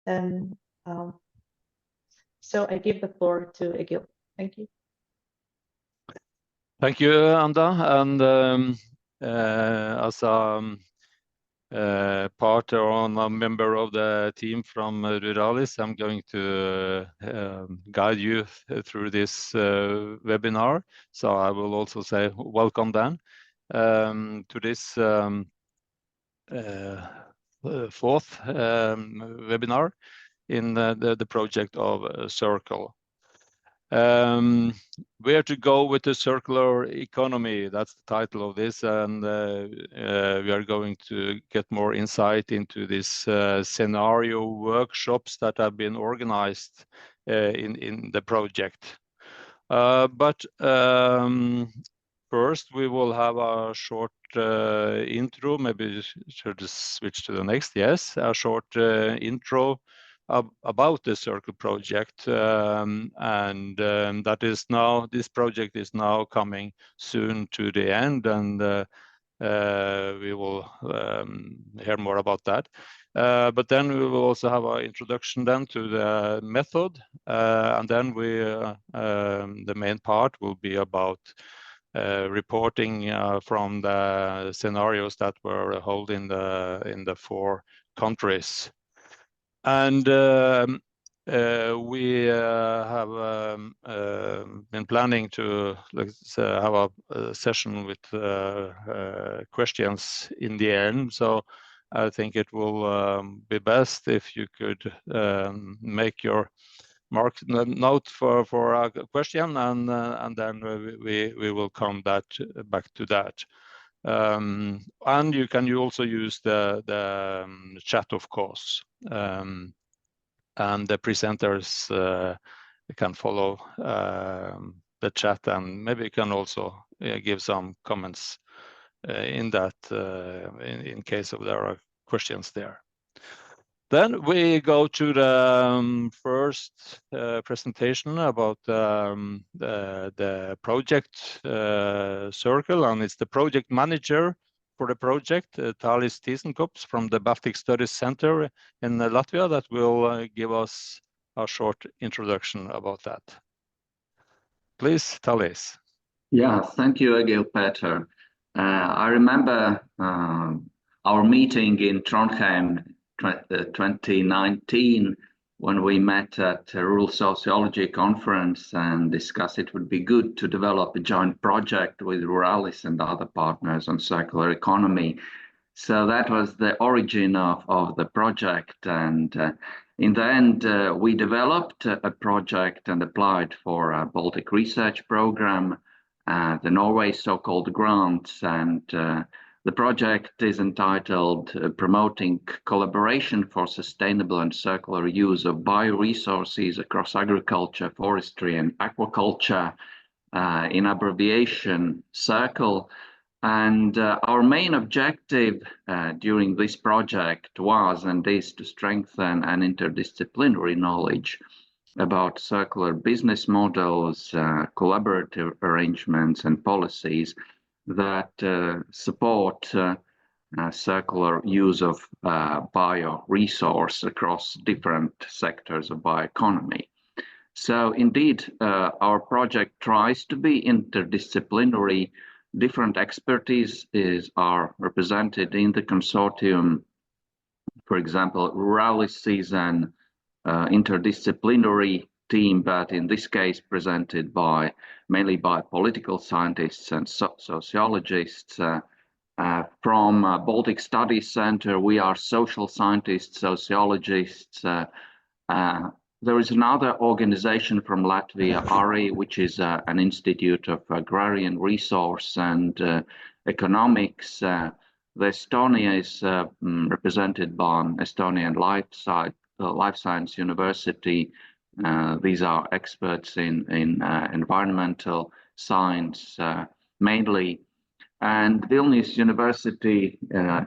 And so I give the floor to Egil. Thank you. Thank you, Anda. And as a part or a member of the team from Ruralis, I'm going to guide you through this webinar. So I will also say welcome then to this fourth webinar in the project of Circle. Where to go with the circular economy, that's the title of this, and we are going to get more insight into this scenario workshops that have been organized in the project. But first we will have a short intro, maybe should switch to the next, yes, a short intro about the Circle project, and that is now, this project is now coming soon to the end, and we will hear more about that. But then we will also have an introduction then to the method, and then the main part will be about reporting from the scenarios that were held in the 4 countries. And we have been planning to have a session with questions in the end. So I think it will be best if you could make your note for a question, and then we will come back to that. And you can also use the chat, of course, and the presenters can follow the chat, and maybe you can also give some comments in that in case of there are questions there. Then we go to the first presentation about the project Circle, and it's the project manager for the project, Talis Tisenkopfs from the Baltic Studies Centre in Latvia, that will give us a short introduction about that. Please, Talis. Yeah, thank you, Egil Peter. I remember our meeting in Trondheim 2019, when we met at a rural sociology conference and discussed it would be good to develop a joint project with Ruralis and other partners on circular economy. So that was the origin of the project, and in the end we developed a project and applied for a Baltic research program, the Norway so-called grants, and the project is entitled Promoting Collaboration for Sustainable and Circular Use of Bioresources Across Agriculture, Forestry and Aquaculture, in abbreviation Circle. And our main objective during this project was and is to strengthen an interdisciplinary knowledge about circular business models, collaborative arrangements and policies that support circular use of bioresource across different sectors of bioeconomy. So indeed, our project tries to be interdisciplinary. Different expertise are represented in the consortium. For example, Ruralis is an interdisciplinary team, but in this case presented mainly by political scientists and sociologists. From Baltic Studies Centre, we are social scientists, sociologists. There is another organization from Latvia, ARI, which is an institute of agrarian resource and economics. The Estonia is represented by Estonian Life Science University. These are experts in environmental science mainly. And Vilnius University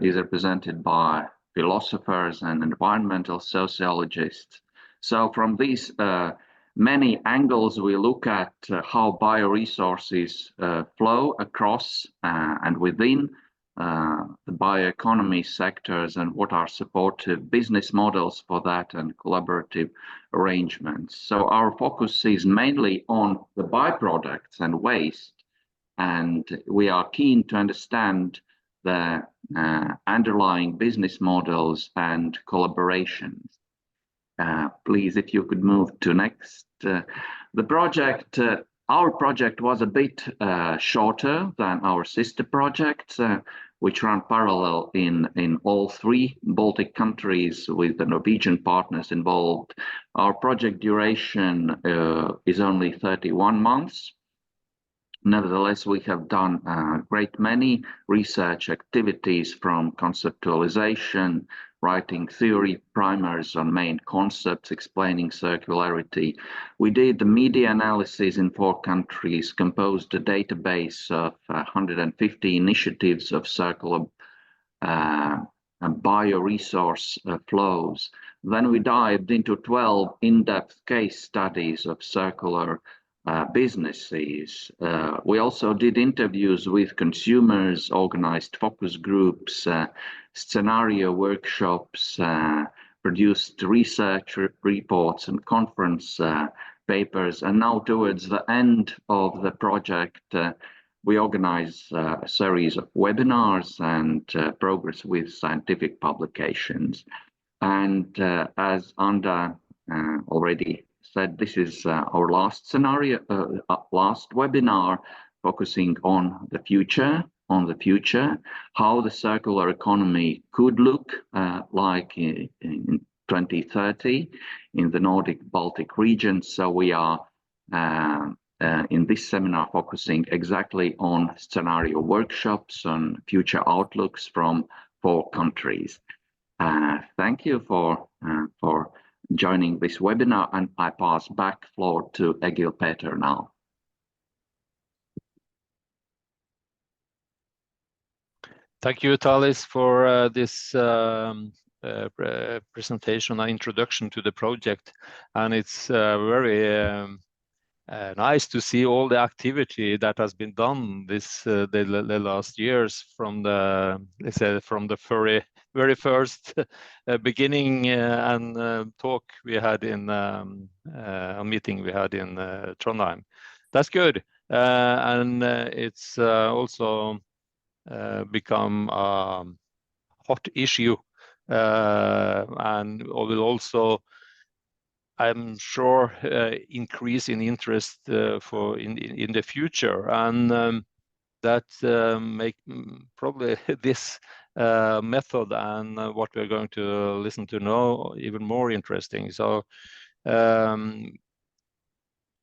is represented by philosophers and environmental sociologists. So from these many angles, we look at how bioresources flow across and within the bioeconomy sectors and what are supportive business models for that and collaborative arrangements. So our focus is mainly on the byproducts and waste, and we are keen to understand the underlying business models and collaborations. Please, if you could move to next. The project, our project was a bit shorter than our sister projects, which run parallel in all 3 Baltic countries with the Norwegian partners involved. Our project duration is only 31 months. Nevertheless, we have done a great many research activities, from conceptualization, writing theory primers on main concepts, explaining circularity. We did the media analysis in 4 countries, composed a database of 150 initiatives of circular bioresource flows. Then we dived into 12 in-depth case studies of circular businesses. We also did interviews with consumers, organized focus groups, scenario workshops, produced research reports and conference papers. And now towards the end of the project, we organize a series of webinars and progress with scientific publications. And as Anda already said, this is our last scenario, last webinar, focusing on the future, how the circular economy could look like in 2030 in the Nordic Baltic region. So we are in this seminar focusing exactly on scenario workshops, on future outlooks from 4 countries. Thank you for joining this webinar, and I pass back floor to Egil Peter now. Thank you, Talis, for this presentation and introduction to the project. And it's very nice to see all the activity that has been done this the last years, from the, let's say, from the very first beginning and talk we had in a meeting we had in Trondheim. That's good, and it's also become a hot issue, and will also, I'm sure, increase in interest for in the future, and that make probably this method and what we're going to listen to now even more interesting. So the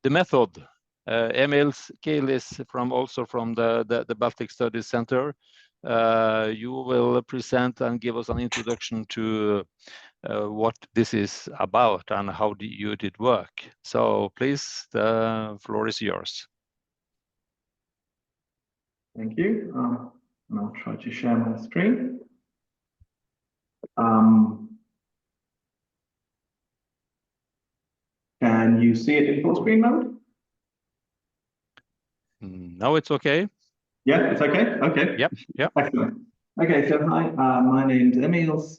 method, Emils Kilis from the Baltic Studies Centre, you will present and give us an introduction to what this is about and how you did work. So please, the floor is yours. Thank you. And I'll try to share my screen. Can you see it in full screen mode? No, it's okay. Yeah, it's okay. Okay. Yep. Yep. Excellent. Okay. So hi, my name's Emils.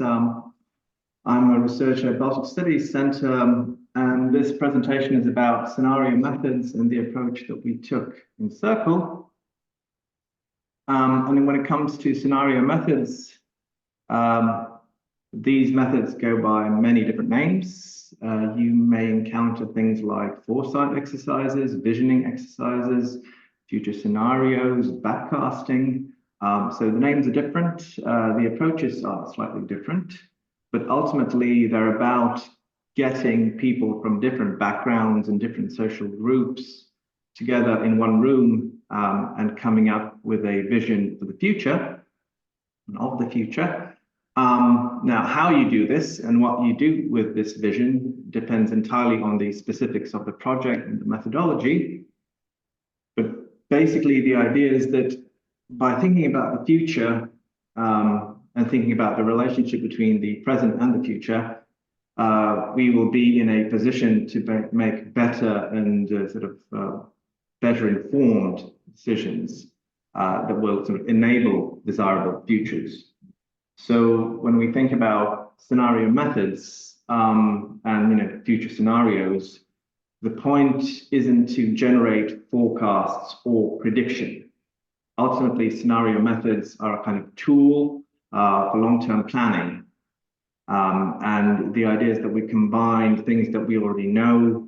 I'm a researcher at Baltic Studies Centre, and this presentation is about scenario methods and the approach that we took in Circle. And when it comes to scenario methods, these methods go by many different names. You may encounter things like foresight exercises, visioning exercises, future scenarios, backcasting. So the names are different. The approaches are slightly different, but ultimately they're about getting people from different backgrounds and different social groups together in one room and coming up with a vision for the future, of the future. Now, how you do this and what you do with this vision depends entirely on the specifics of the project and the methodology. But basically, the idea is that by thinking about the future and thinking about the relationship between the present and the future, we will be in a position to make better and better informed decisions that will sort of enable desirable futures. So when we think about scenario methods and future scenarios, the point isn't to generate forecasts or prediction. Ultimately, scenario methods are a kind of tool for long-term planning. And the idea is that we combine things that we already know.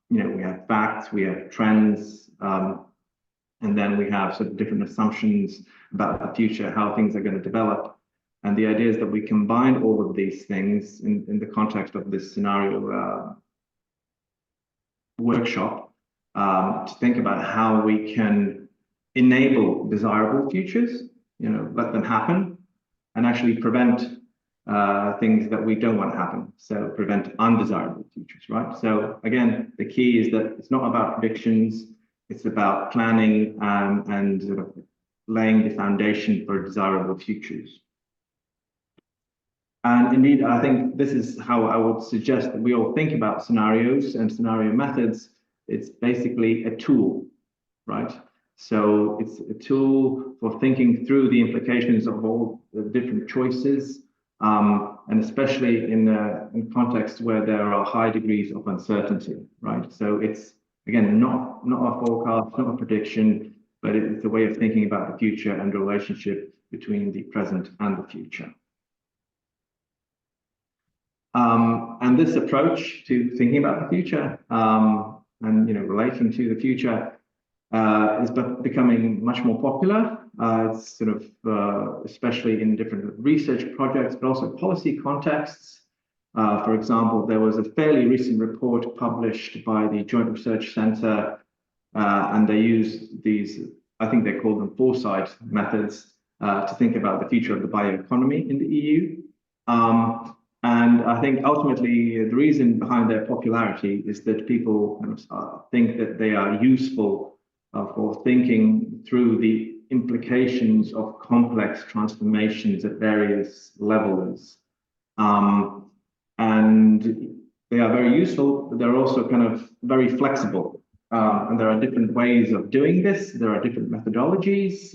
We have facts, we have trends, and then we have sort of different assumptions about the future, how things are going to develop. And the idea is that we combine all of these things in the context of this scenario workshop to think about how we can enable desirable futures, let them happen, and actually prevent things that we don't want to happen. So prevent undesirable futures, right? So again, the key is that it's not about predictions, it's about planning and sort of laying the foundation for desirable futures. And indeed, I think this is how I would suggest that we all think about scenarios and scenario methods. It's basically a tool, right? So it's a tool for thinking through the implications of all the different choices, and especially in contexts where there are high degrees of uncertainty, right? So it's, again, not a forecast, not a prediction, but it's a way of thinking about the future and the relationship between the present and the future. And this approach to thinking about the future and relating to the future is becoming much more popular. It's sort of especially in different research projects, but also policy contexts. For example, there was a fairly recent report published by the Joint Research Centre, and they used these, I think they call them foresight methods, to think about the future of the bioeconomy in the EU. And I think ultimately the reason behind their popularity is that people kind of think that they are useful for thinking through the implications of complex transformations at various levels. And they are very useful, but they're also kind of very flexible. And there are different ways of doing this. There are different methodologies.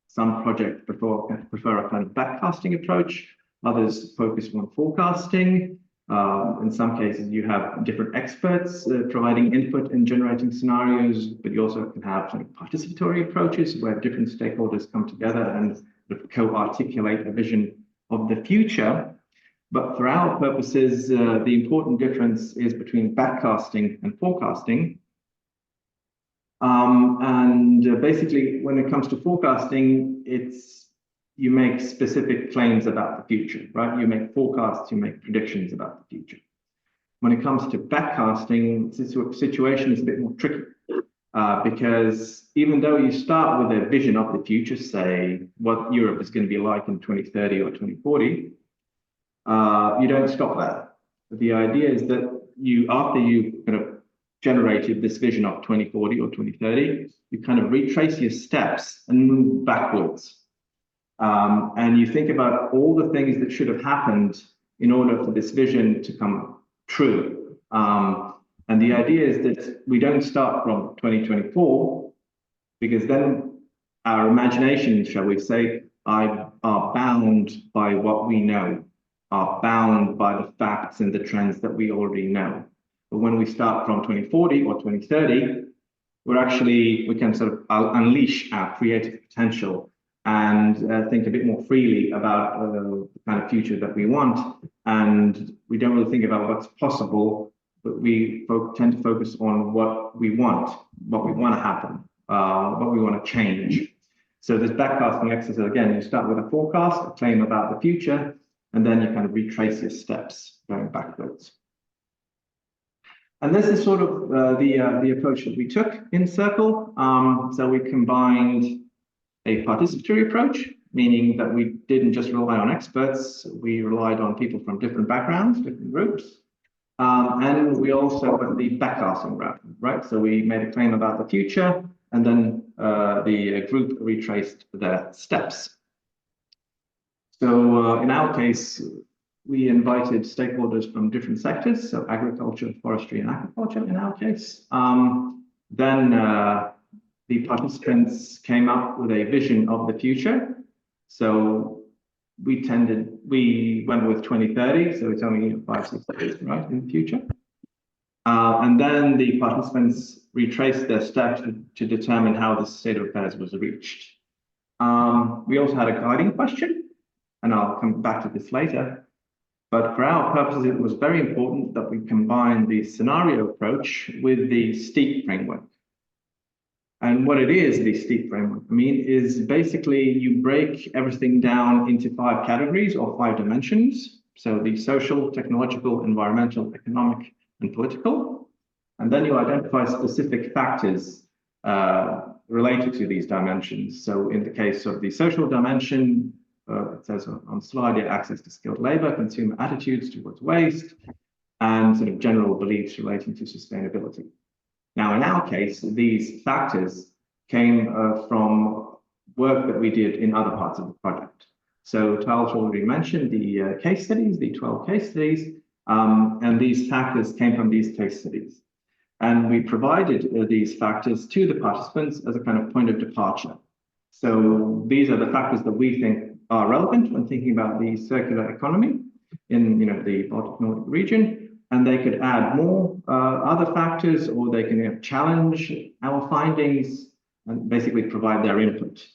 Some projects prefer a kind of backcasting approach. Others focus on forecasting. In some cases, you have different experts providing input and generating scenarios, but you also can have sort of participatory approaches where different stakeholders come together and co-articulate a vision of the future. But for our purposes, the important difference is between backcasting and forecasting. Basically, when it comes to forecasting, you make specific claims about the future, right? You make forecasts, you make predictions about the future. When it comes to backcasting, the situation is a bit more tricky because even though you start with a vision of the future, say what Europe is going to be like in 2030 or 2040, you don't stop there. The idea is that after you kind of generated this vision of 2040 or 2030, you kind of retrace your steps and move backwards. And you think about all the things that should have happened in order for this vision to come true. And the idea is that we don't start from 2024, because then our imagination, shall we say, are bound by what we know, are bound by the facts and the trends that we already know. But when we start from 2040 or 2030, we can sort of unleash our creative potential and think a bit more freely about the kind of future that we want. And we don't really think about what's possible, but we tend to focus on what we want to happen, what we want to change. So this backcasting exercise, again, you start with a forecast, a claim about the future, and then you kind of retrace your steps going backwards. And this is sort of the approach that we took in Circle. So we combined a participatory approach, meaning that we didn't just rely on experts, we relied on people from different backgrounds, different groups. And we also went the backcasting route, right? So we made a claim about the future, and then the group retraced their steps. So in our case, we invited stakeholders from different sectors, so agriculture, forestry, and aquaculture in our case. Then the participants came up with a vision of the future. So we went with 2030, so it's only 5-6 years, right, in the future. And then the participants retraced their steps to determine how the state of affairs was reached. We also had a guiding question, and I'll come back to this later. But for our purposes, it was very important that we combine the scenario approach with the STEEP framework. And what it is, the STEEP framework, is basically you break everything down into 5 categories or 5 dimensions. So the social, technological, environmental, economic, and political. And then you identify specific factors related to these dimensions. So in the case of the social dimension, it says on slide, access to skilled labor, consumer attitudes towards waste, and sort of general beliefs relating to sustainability. Now, in our case, these factors came from work that we did in other parts of the project. So Talis already mentioned the case studies, the 12 case studies, and these factors came from these case studies. And we provided these factors to the participants as a kind of point of departure. So these are the factors that we think are relevant when thinking about the circular economy in the Baltic Nordic region, and they could add more other factors, or they can challenge our findings and basically provide their input.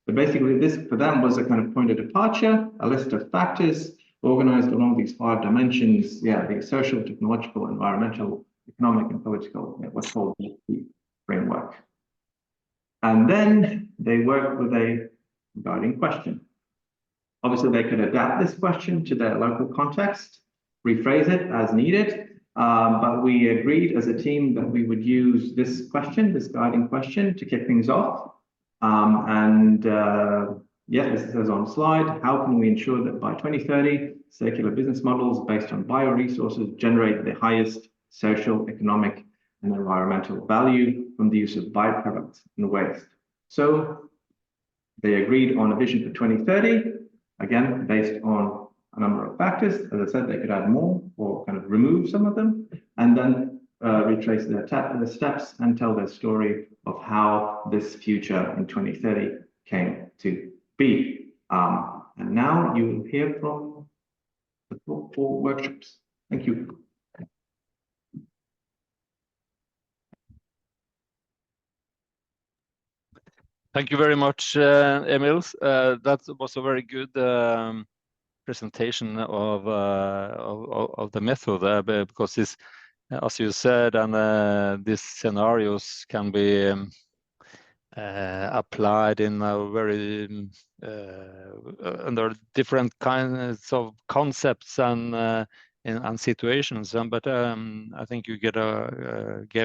But basically this for them was a kind of point of departure, a list of factors organized along these 5 dimensions, the social, technological, environmental, economic, and political, what's called the framework. And then they worked with a guiding question. Obviously, they could adapt this question to their local context, rephrase it as needed, but we agreed as a team that we would use this question, this guiding question, to kick things off. This says on slide, how can we ensure that by 2030, circular business models based on bioresources generate the highest social, economic, and environmental value from the use of byproducts and waste? So they agreed on a vision for 2030, again, based on a number of factors. As I said, they could add more or kind of remove some of them, and then retrace their steps and tell their story of how this future in 2030 came to be. And now you will hear from the 4 workshops. Thank you. Thank you very much, Emils. That was a very good presentation of the method, because this, as you said, and these scenarios can be applied in a very under different kinds of concepts and situations. But I think you gave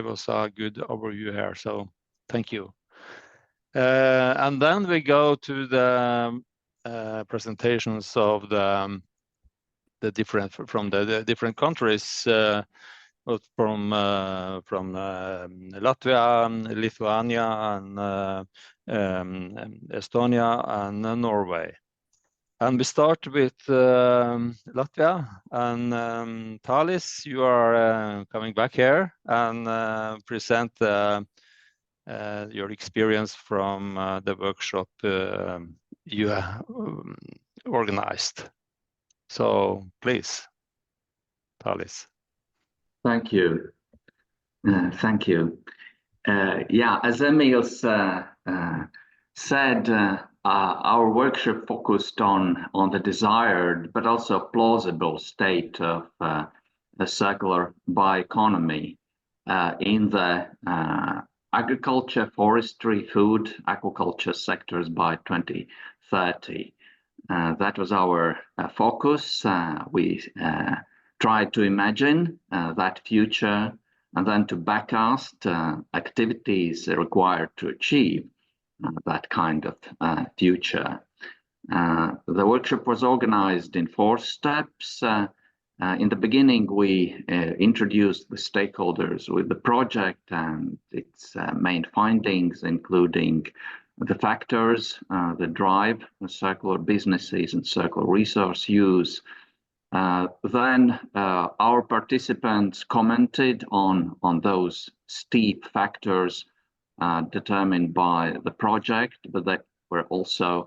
us a good overview here. So thank you. And then we go to the presentations of the different from the different countries, both from Latvia, Lithuania, and Estonia and Norway. And we start with Latvia, and Talis, you are coming back here and present your experience from the workshop you organized. So please, Talis. Thank you. Thank you. As Emils said, our workshop focused on the desired but also plausible state of the circular bioeconomy in the agriculture, forestry, food, aquaculture sectors by 2030. That was our focus. We tried to imagine that future and then to backcast activities required to achieve that kind of future. The workshop was organized in 4 steps. In the beginning, we introduced the stakeholders with the project and its main findings, including the factors that drive circular businesses and circular resource use. Then our participants commented on those STEEP factors determined by the project, but they were also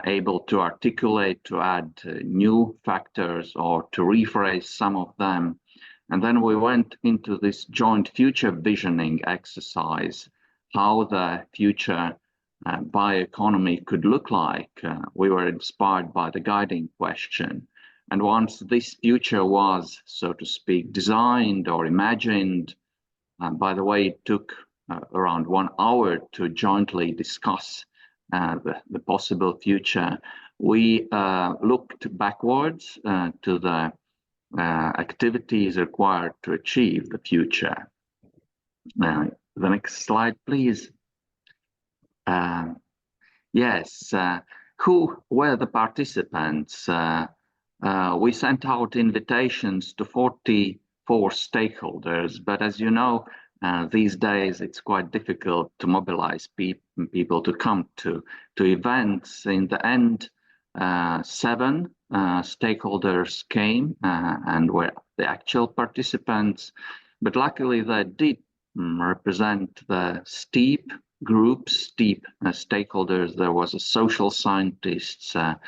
able to articulate, to add new factors or to rephrase some of them. And then we went into this joint future visioning exercise, how the future bioeconomy could look like. We were inspired by the guiding question. And once this future was, so to speak, designed or imagined, by the way, it took around 1 hour to jointly discuss the possible future. We looked backwards to the activities required to achieve the future. The next slide, please. Yes, who were the participants? We sent out invitations to 44 stakeholders, but as you know, these days it's quite difficult to mobilize people to come to events. In the end, 7 stakeholders came and were the actual participants, but luckily they did represent the STEEP groups, STEEP stakeholders. There was a social scientist, a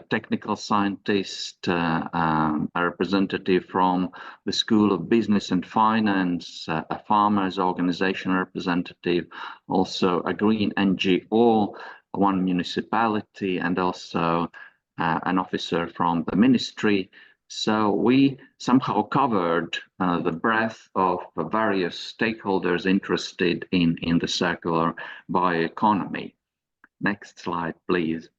technical scientist, a representative from the School of Business and Finance, a farmers organization representative, also a green NGO, one municipality, and also an officer from the ministry. So we somehow covered the breadth of the various stakeholders interested in the circular bioeconomy. Next slide, please.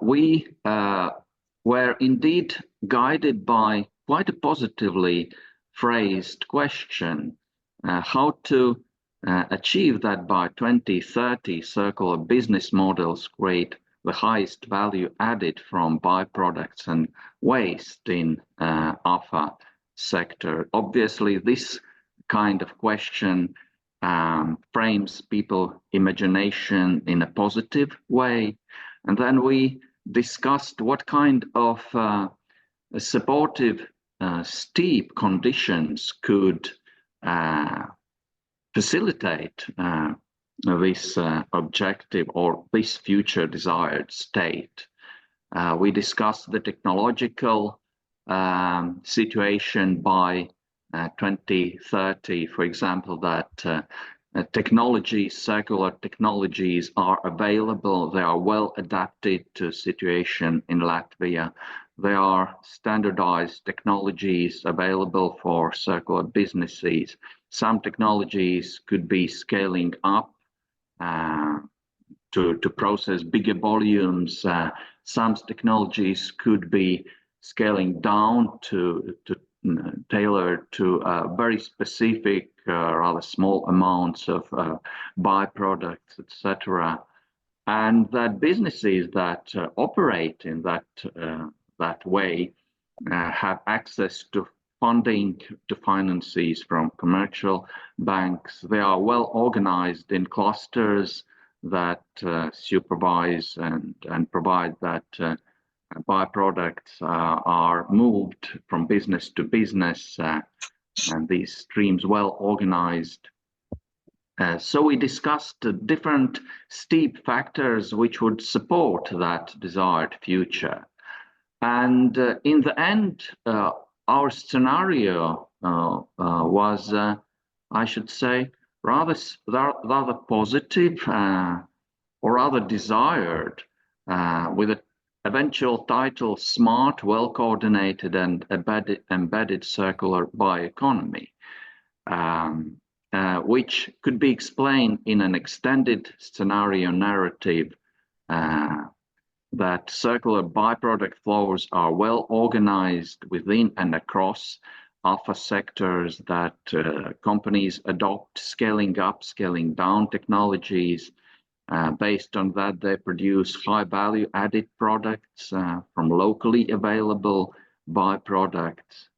We were indeed guided by quite a positively phrased question, how to achieve that by 2030 circular business models create the highest value added from byproducts and waste in AFA sector. Obviously, this kind of question frames people's imagination in a positive way. And then we discussed what kind of supportive STEEP conditions could facilitate this objective or this future desired state. We discussed the technological situation by 2030, for example, that technologies, circular technologies are available. They are well adapted to situation in Latvia. There are standardized technologies available for circular businesses. Some technologies could be scaling up to process bigger volumes. Some technologies could be scaling down to tailor to very specific, rather small amounts of byproducts, etc. And that businesses that operate in that way have access to funding, to finances from commercial banks. They are well organized in clusters that supervise and provide that byproducts are moved from business to business, and these streams well organized. So we discussed different STEEP factors which would support that desired future. And in the end, our scenario was, I should say, rather positive or rather desired, with an eventual title, Smart, Well-Coordinated and Embedded Circular Bioeconomy, which could be explained in an extended scenario narrative that circular byproduct flows are well organized within and across alpha sectors, that companies adopt scaling up, scaling down technologies. Based on that, they produce high value added products from locally available byproducts.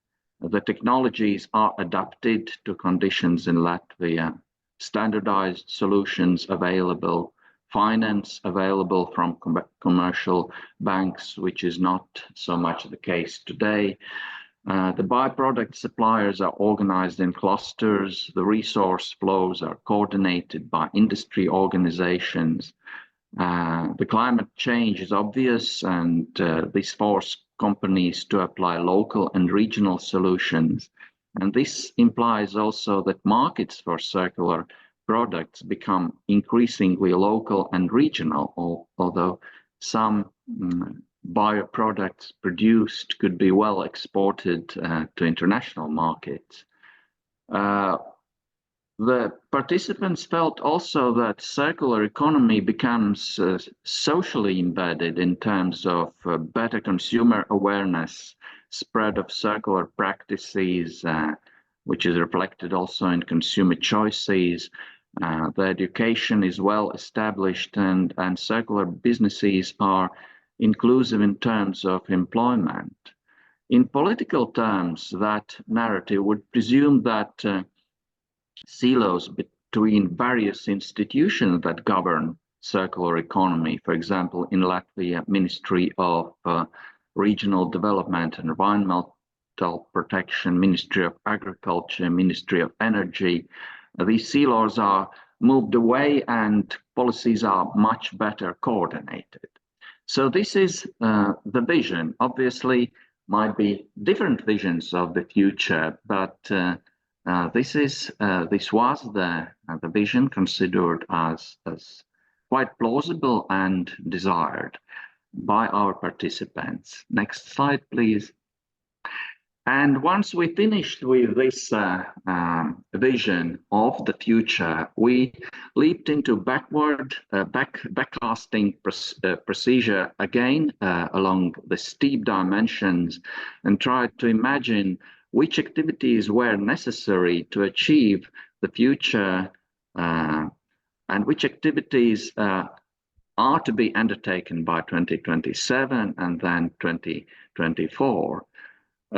The technologies are adapted to conditions in Latvia, standardized solutions available, finance available from commercial banks, which is not so much the case today. The byproduct suppliers are organized in clusters. The resource flows are coordinated by industry organizations. The climate change is obvious, and this forces companies to apply local and regional solutions. And this implies also that markets for circular products become increasingly local and regional, although some bioproducts produced could be well exported to international markets. The participants felt also that circular economy becomes socially embedded in terms of better consumer awareness, spread of circular practices, which is reflected also in consumer choices. The education is well established, and circular businesses are inclusive in terms of employment. In political terms, that narrative would presume that silos between various institutions that govern circular economy, for example, in Latvia, Ministry of Regional Development and Environmental Protection, Ministry of Agriculture, Ministry of Energy, these silos are moved away and policies are much better coordinated. So this is the vision. Obviously, might be different visions of the future, but this was the vision considered as quite plausible and desired by our participants. Next slide, please. And once we finished with this vision of the future, we leaped into backcasting procedure again along the steep dimensions and tried to imagine which activities were necessary to achieve the future and which activities are to be undertaken by 2027 and then 2024.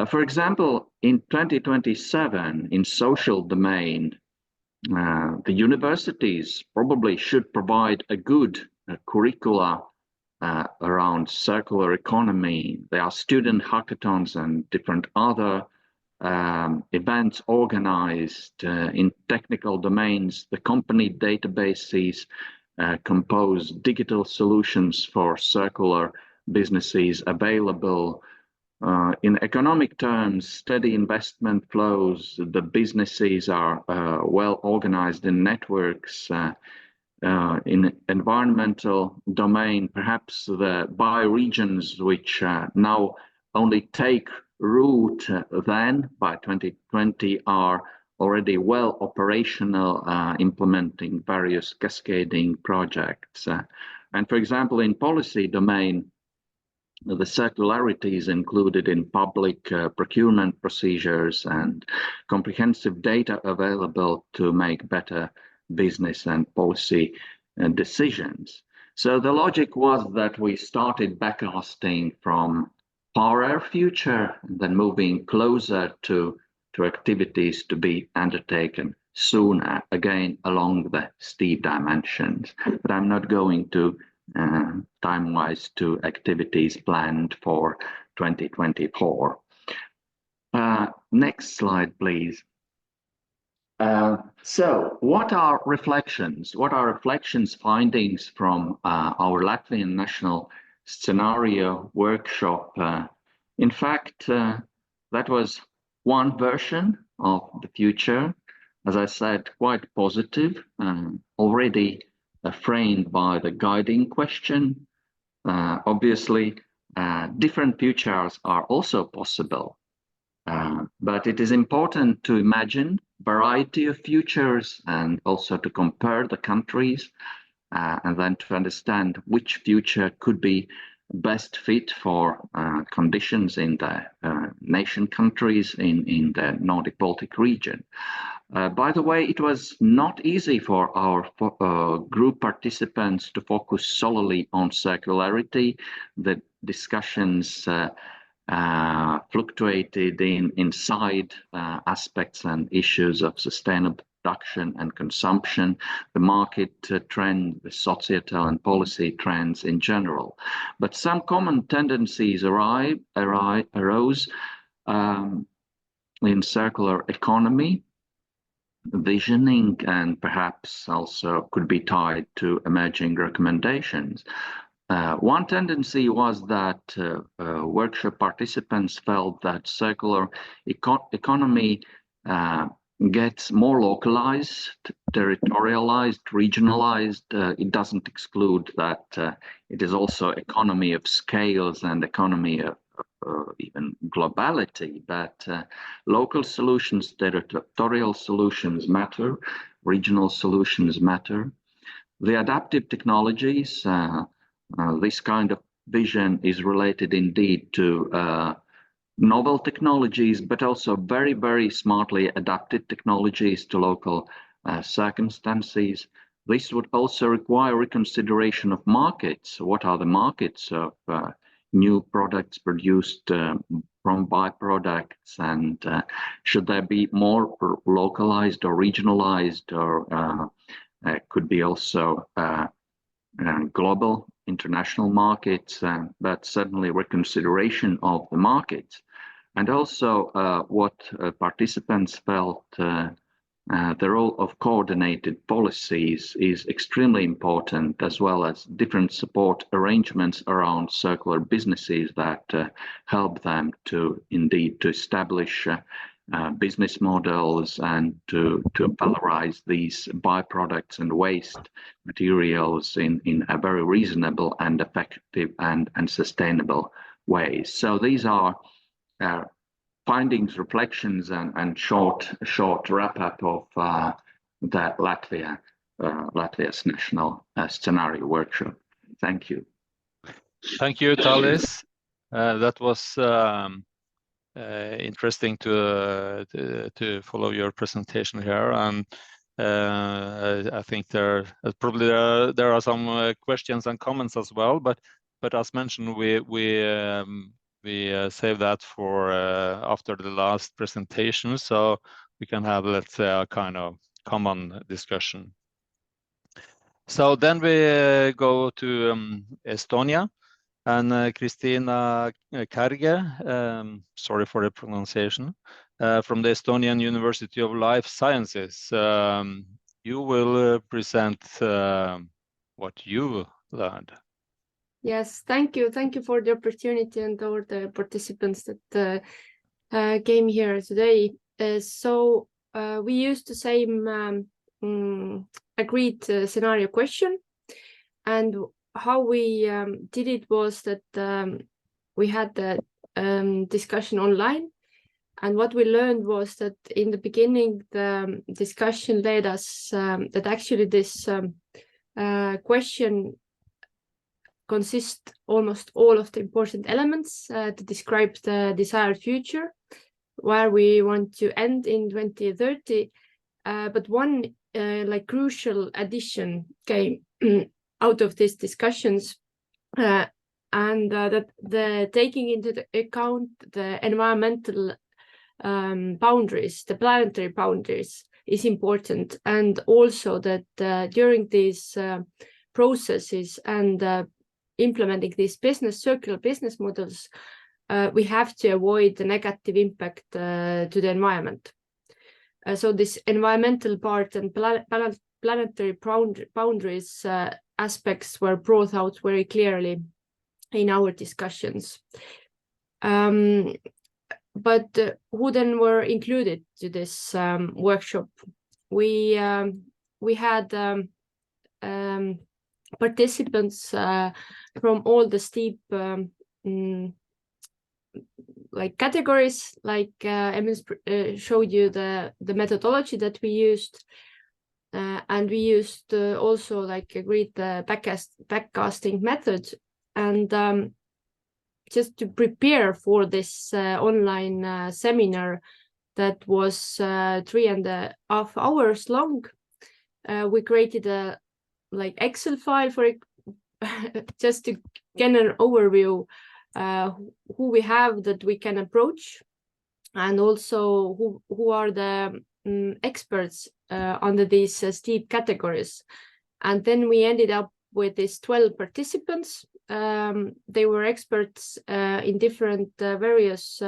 For example, in 2027, in social domain, the universities probably should provide a good curricula around circular economy. There are student hackathons and different other events organized in technical domains. The company databases compose digital solutions for circular businesses available. In economic terms, steady investment flows, the businesses are well organized in networks. In environmental domain, perhaps the bioregions, which now only take root then by 2020, are already well operational, implementing various cascading projects. And for example, in policy domain, the circularity is included in public procurement procedures and comprehensive data available to make better business and policy decisions. So the logic was that we started backcasting from far future and then moving closer to activities to be undertaken sooner, again along the steep dimensions. But I'm not going to time-wise to activities planned for 2024. Next slide, please. So what are reflections? What are reflections, findings from our Latvian national scenario workshop? In fact, that was one version of the future, as I said, quite positive, already framed by the guiding question. Obviously, different futures are also possible, but it is important to imagine variety of futures and also to compare the countries and then to understand which future could be best fit for conditions in the nation countries in the Nordic Baltic region. By the way, it was not easy for our group participants to focus solely on circularity. The discussions fluctuated in side aspects and issues of sustainable production and consumption, the market trend, the societal and policy trends in general. But some common tendencies arose. in circular economy, visioning, and perhaps also could be tied to emerging recommendations. One tendency was that workshop participants felt that circular economy gets more localized, territorialized, regionalized. It doesn't exclude that it is also economy of scales and economy of even globality, but local solutions, territorial solutions matter, regional solutions matter. The adaptive technologies, this kind of vision is related indeed to novel technologies, but also very, very smartly adapted technologies to local circumstances. This would also require reconsideration of markets. What are the markets of new products produced from byproducts, and should there be more localized or regionalized, or could be also global international markets, but certainly reconsideration of the markets. And also what participants felt, the role of coordinated policies is extremely important, as well as different support arrangements around circular businesses that help them to indeed to establish business models and to valorize these byproducts and waste materials in a very reasonable and effective and sustainable way. So these are findings, reflections, and short wrap-up of the Latvia's national scenario workshop. Thank you. Thank you, Talis. That was interesting to follow your presentation here, and I think there are some questions and comments as well. But as mentioned, we save that for after the last presentation, so we can have, let's say, a kind of common discussion. So then we go to Estonia, and Kristiina Kerge, sorry for the pronunciation, from the Estonian University of Life Sciences. You will present what you learned. Yes, thank you. Thank you for the opportunity and all the participants that came here today. So we used the same agreed scenario question, and how we did it was that we had the discussion online, and what we learned was that in the beginning the discussion led us that actually this question consists almost all of the important elements to describe the desired future, where we want to end in 2030. But one like crucial addition came out of these discussions, and that the taking into account the environmental boundaries, the planetary boundaries, is important, and also that during these processes and implementing these circular business models, we have to avoid the negative impact to the environment. So this environmental part and planetary boundaries aspects were brought out very clearly in our discussions. But who then were included to this workshop? We had participants from all the steep like categories, like Emils showed you the methodology that we used, and we used also like agreed the backcasting method, and just to prepare for this online seminar that was 3.5 hours long. We created a like Excel file for it, just to get an overview who we have that we can approach, and also who are the experts under these steep categories. And then we ended up with these 12 participants. They were experts in different various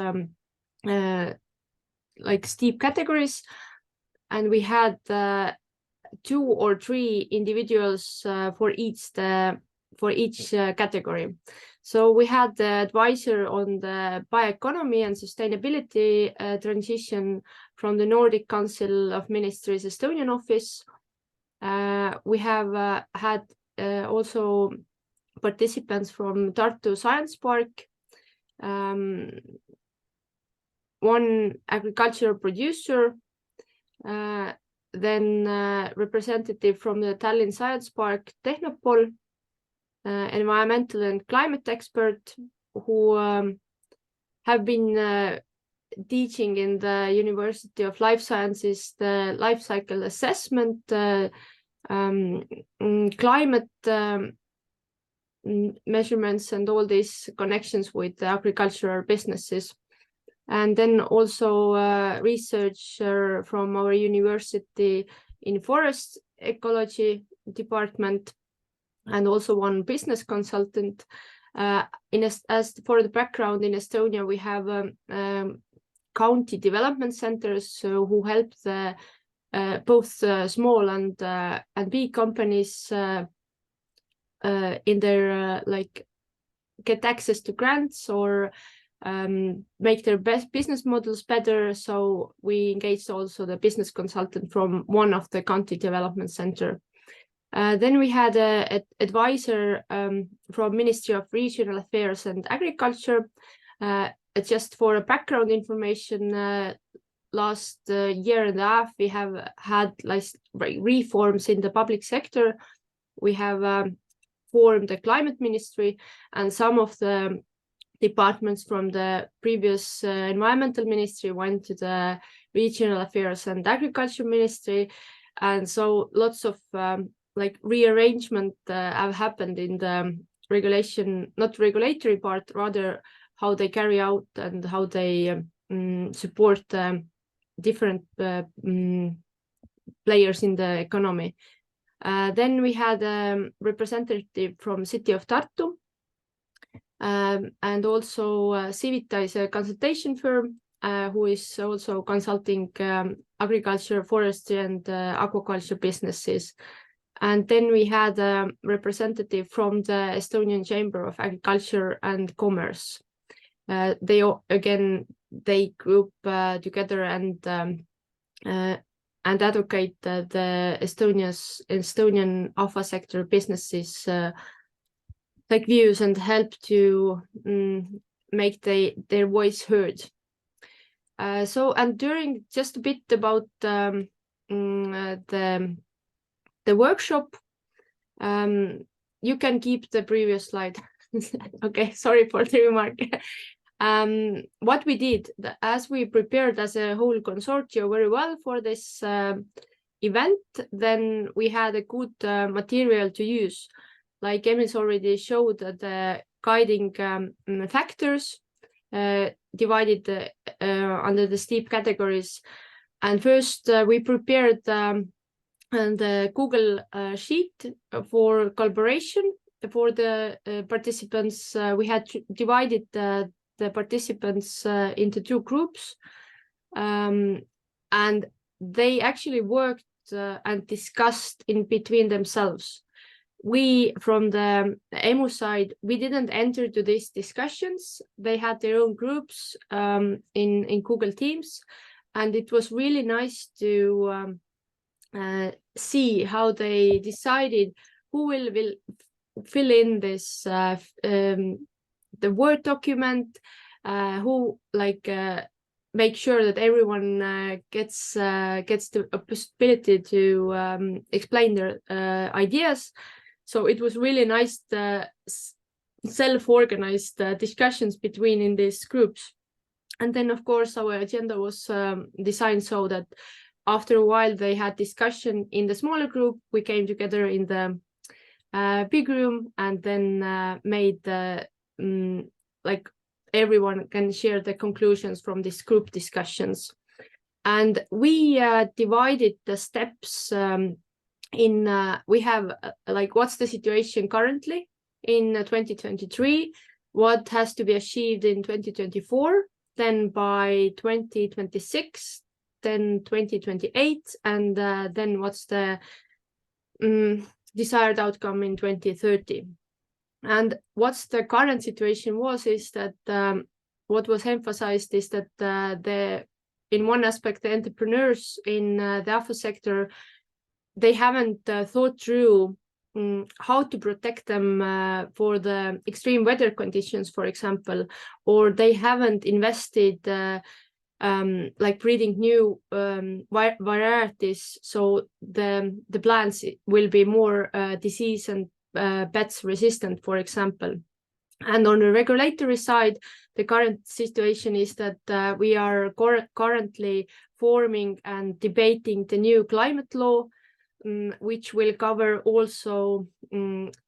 like steep categories, and we had 2 or 3 individuals for each category. So we had the advisor on the bioeconomy and sustainability transition from the Nordic Council of Ministries Estonian office. We have had also participants from Tartu Science Park, one agricultural producer, then representative from the Tallinn Science Park Technopol, environmental and climate expert who have been teaching in the University of Life Sciences the life cycle assessment, climate measurements, and all these connections with the agricultural businesses. And then also a researcher from our university in forest ecology department, and also one business consultant. As for the background, in Estonia, we have county development centers who help the both small and big companies in their like get access to grants or make their best business models better. So we engaged also the business consultant from one of the county development center. Then we had an advisor from Ministry of Regional Affairs and Agriculture. Just for a background information, last year and a half, we have had like reforms in the public sector. We have formed a climate ministry, and some of the departments from the previous environmental ministry went to the Regional Affairs and Agriculture Ministry. And so lots of like rearrangement have happened in the regulation, not regulatory part, rather how they carry out and how they support different players in the economy. Then we had a representative from city of Tartu, and also Civita is a consultation firm who is also consulting agriculture, forestry, and aquaculture businesses. And then we had a representative from the Estonian Chamber of Agriculture and Commerce. They group together and advocate the Estonian alpha sector businesses like views and help to make their voice heard. And during just a bit about the workshop, you can keep the previous slide. Okay, sorry for the remark. What we did, as we prepared as a whole consortium very well for this event, then we had a good material to use. Like Emils already showed, the guiding factors divided under the steep categories. And first we prepared the Google sheet for collaboration for the participants. We had divided the participants into 2 groups, and they actually worked and discussed in between themselves. We, from the EMU side, we didn't enter to these discussions. They had their own groups in Google Teams, and it was really nice to see how they decided who will fill in this the Word document, who like make sure that everyone gets the possibility to explain their ideas. So it was really nice self-organized discussions in these groups. And then, of course, our agenda was designed so that after a while they had discussion in the smaller group. We came together in the big room and then made like everyone can share the conclusions from these group discussions. And we divided the steps we have like what's the situation currently in 2023, what has to be achieved in 2024, then by 2026, then 2028, and then what's the desired outcome in 2030. And what's the current situation is that what was emphasized is that in one aspect, the entrepreneurs in the AFO sector, they haven't thought through how to protect them for the extreme weather conditions, for example, or they haven't invested like breeding new varieties, so the plants will be more disease and pests resistant, for example. And on the regulatory side, the current situation is that we are currently forming and debating the new climate law, which will cover also,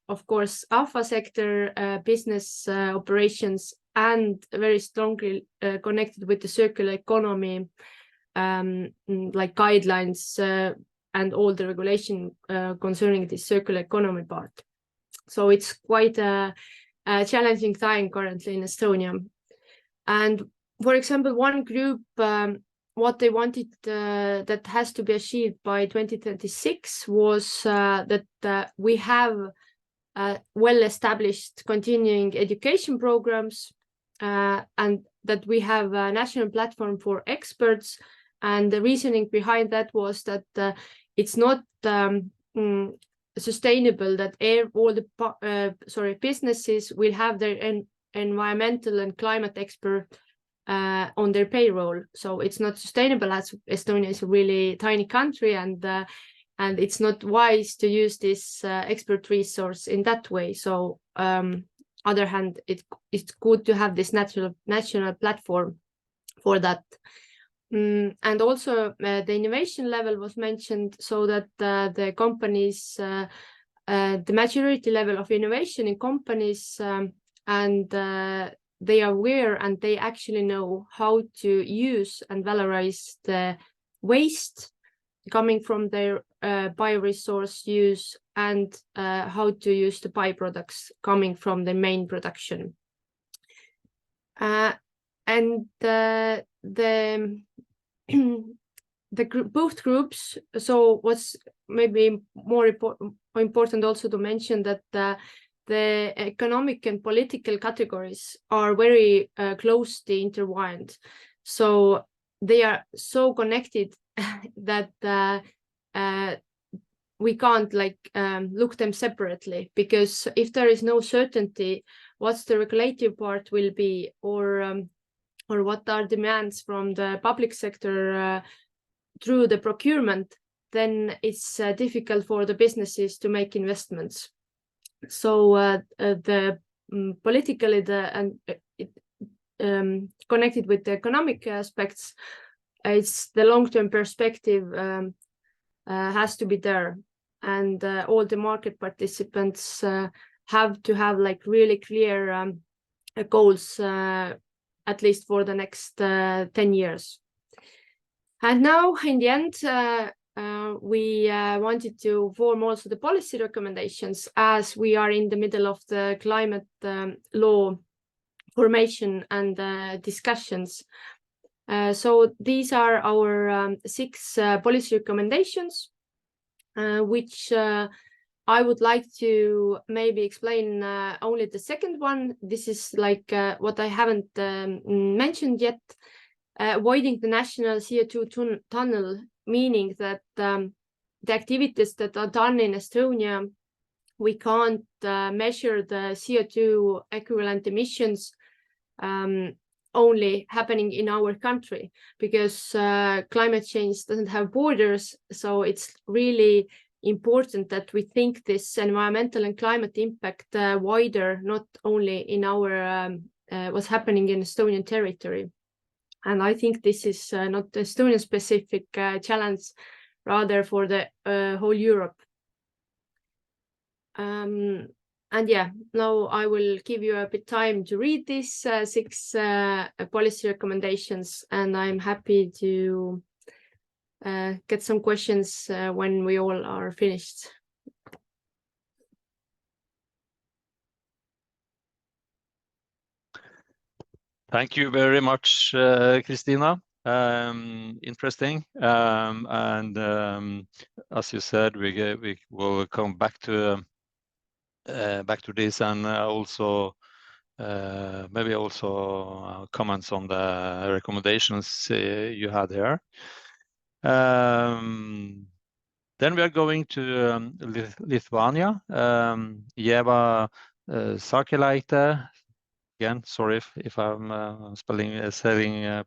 of course, AFA sector business operations, and very strongly connected with the circular economy, like guidelines and all the regulation concerning the circular economy part. So it's quite a challenging time currently in Estonia. And for example, one group, what they wanted that has to be achieved by 2026 was that we have well-established continuing education programs, and that we have a national platform for experts. And the reasoning behind that was that it's not sustainable that all the businesses will have their environmental and climate expert on their payroll. So it's not sustainable, as Estonia is a really tiny country, and it's not wise to use this expert resource in that way. So other hand, it's good to have this national platform for that. And also the innovation level was mentioned, so that the companies, the maturity level of innovation in companies, and they are aware and they actually know how to use and valorize the waste coming from their bioresource use, and how to use the byproducts coming from the main production. And both groups, so what's maybe more important also to mention that the economic and political categories are very closely intertwined. So they are so connected that we can't look them separately, because if there is no certainty what's the regulative part will be, or what are demands from the public sector through the procurement, then it's difficult for the businesses to make investments. So the politically connected with the economic aspects, it's the long-term perspective has to be there, and all the market participants have to have really clear goals, at least for the next 10 years. And now in the end, we wanted to form also the policy recommendations, as we are in the middle of the climate law formation and discussions. So these are our 6 policy recommendations, which I would like to maybe explain only the second one. This is what I haven't mentioned yet, avoiding the national CO2 tunnel, meaning that the activities that are done in Estonia, we can't measure the CO2 equivalent emissions only happening in our country, because climate change doesn't have borders. So it's really important that we think this environmental and climate impact wider, not only in our what's happening in Estonian territory. And I think this is not Estonian specific challenge, rather for the whole Europe. And yeah, now I will give you a bit time to read these 6 policy recommendations, and I'm happy to get some questions when we all are finished. Thank you very much, Kristiina. Interesting, and as you said, we will come back to this, and also maybe also comments on the recommendations you had here. Then we are going to Lithuania. Ieva Sakelaite. Again, sorry if I'm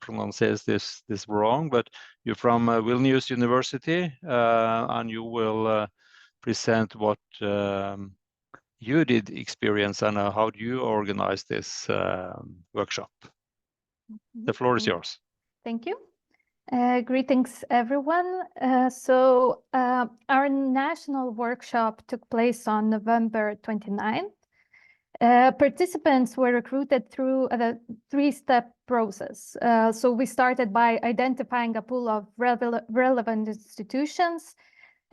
pronounces this wrong, but you're from Vilnius University, and you will present what you did experience and how do you organize this workshop. The floor is yours. Thank you. Greetings, everyone. So our national workshop took place on November 29th. Participants were recruited through a three-step process. So we started by identifying a pool of relevant institutions.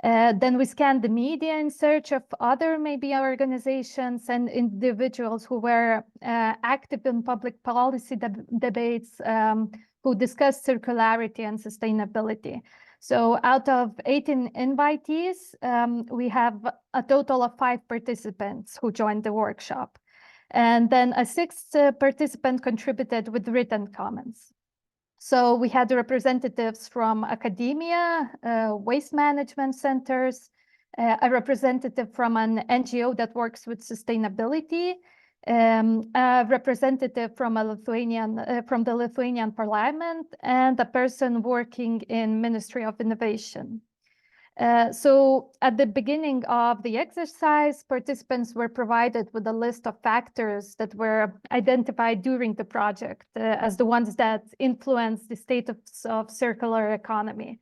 Then we scanned the media in search of other maybe organizations and individuals who were active in public policy debates, who discussed circularity and sustainability. So out of 18 invitees, we have a total of 5 participants who joined the workshop. And then a 6th participant contributed with written comments. So we had representatives from academia, waste management centers, a representative from an NGO that works with sustainability, a representative from the Lithuanian Parliament, and a person working in Ministry of Innovation. So at the beginning of the exercise, participants were provided with a list of factors that were identified during the project as the ones that influence the status of circular economy.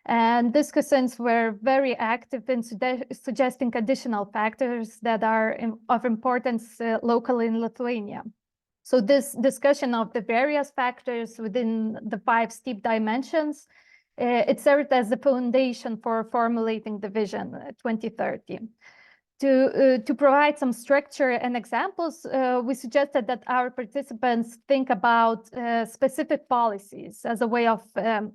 And discussants were very active in suggesting additional factors that are of importance locally in Lithuania. So this discussion of the various factors within the 5 steep dimensions, it served as the foundation for formulating the vision 2030. To provide some structure and examples, we suggested that our participants think about specific policies as a way of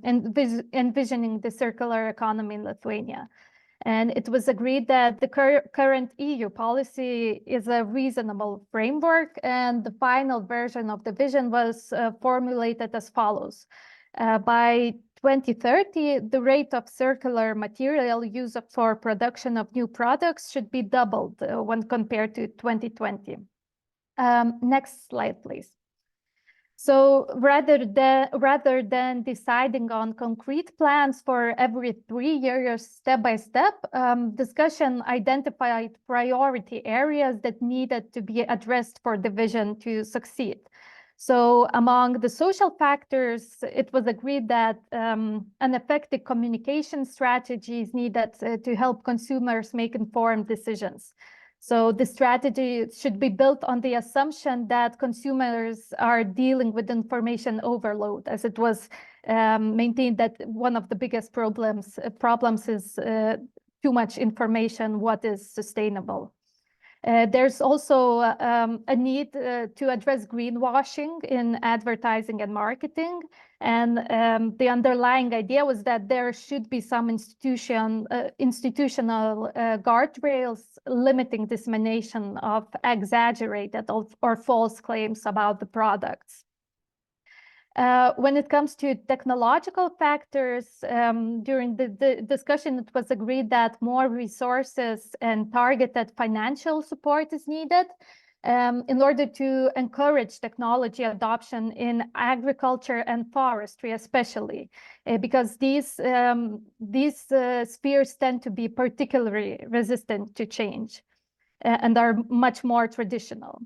envisioning the circular economy in Lithuania. And it was agreed that the current EU policy is a reasonable framework, and the final version of the vision was formulated as follows. By 2030, the rate of circular material use for production of new products should be doubled when compared to 2020. Next slide, please. So rather than deciding on concrete plans for every 3 years, step by step, discussion identified priority areas that needed to be addressed for the vision to succeed. So among the social factors, it was agreed that an effective communication strategy is needed to help consumers make informed decisions. So the strategy should be built on the assumption that consumers are dealing with information overload, as it was maintained that one of the biggest problems is too much information, what is sustainable. There's also a need to address greenwashing in advertising and marketing. And the underlying idea was that there should be some institutional guardrails limiting dissemination of exaggerated or false claims about the products. When it comes to technological factors, during the discussion, it was agreed that more resources and targeted financial support is needed in order to encourage technology adoption in agriculture and forestry, especially because these spheres tend to be particularly resistant to change and are much more traditional.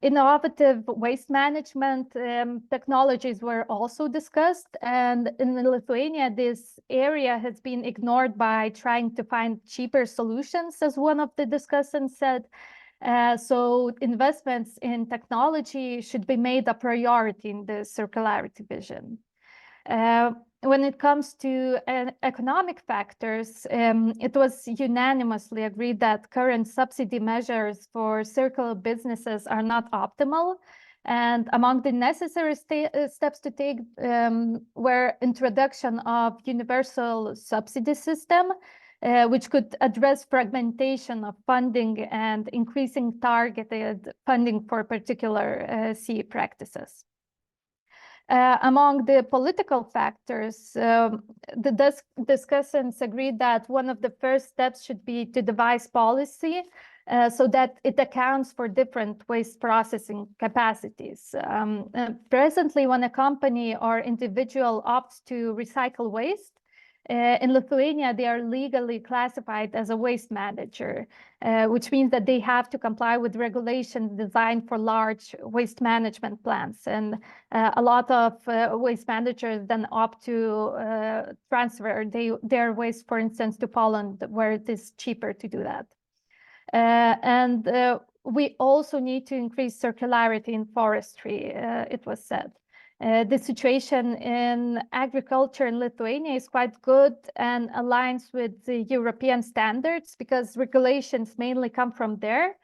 Innovative waste management technologies were also discussed, and in Lithuania, this area has been ignored by trying to find cheaper solutions, as one of the discussants said. So investments in technology should be made a priority in the circularity vision. When it comes to economic factors, it was unanimously agreed that current subsidy measures for circular businesses are not optimal, And among the necessary steps to take were introduction of universal subsidy system, which could address fragmentation of funding and increasing targeted funding for particular CE practices. Among the political factors, the discussants agreed that one of the first steps should be to devise policy so that it accounts for different waste processing capacities. Presently, when a company or individual opts to recycle waste, in Lithuania, they are legally classified as a waste manager, which means that they have to comply with regulations designed for large waste management plants. And a lot of waste managers then opt to transfer their waste, for instance, to Poland, where it is cheaper to do that. We also need to increase circularity in forestry, it was said. The situation in agriculture in Lithuania is quite good and aligns with the European standards because regulations mainly come from there.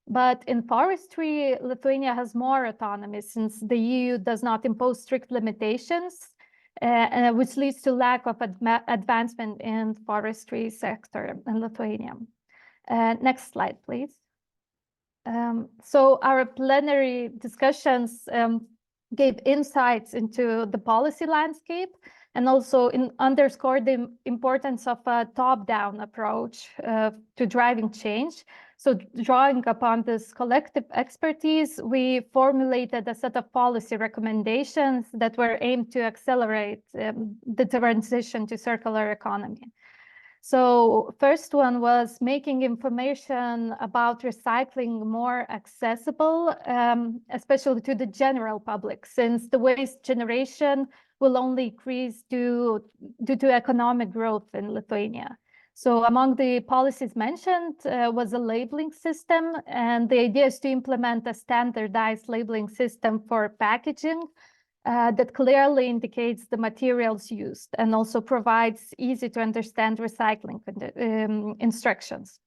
But in forestry, Lithuania has more autonomy since the EU does not impose strict limitations, which leads to lack of advancement in forestry sector in Lithuania. Next slide, please. So our plenary discussions gave insights into the policy landscape and also underscored the importance of a top-down approach to driving change. So drawing upon this collective expertise, we formulated a set of policy recommendations that were aimed to accelerate the transition to circular economy. So first one was making information about recycling more accessible, especially to the general public, since the waste generation will only increase due to economic growth in Lithuania. So among the policies mentioned was a labeling system, and the idea is to implement a standardized labeling system for packaging that clearly indicates the materials used and also provides easy to understand recycling instructions.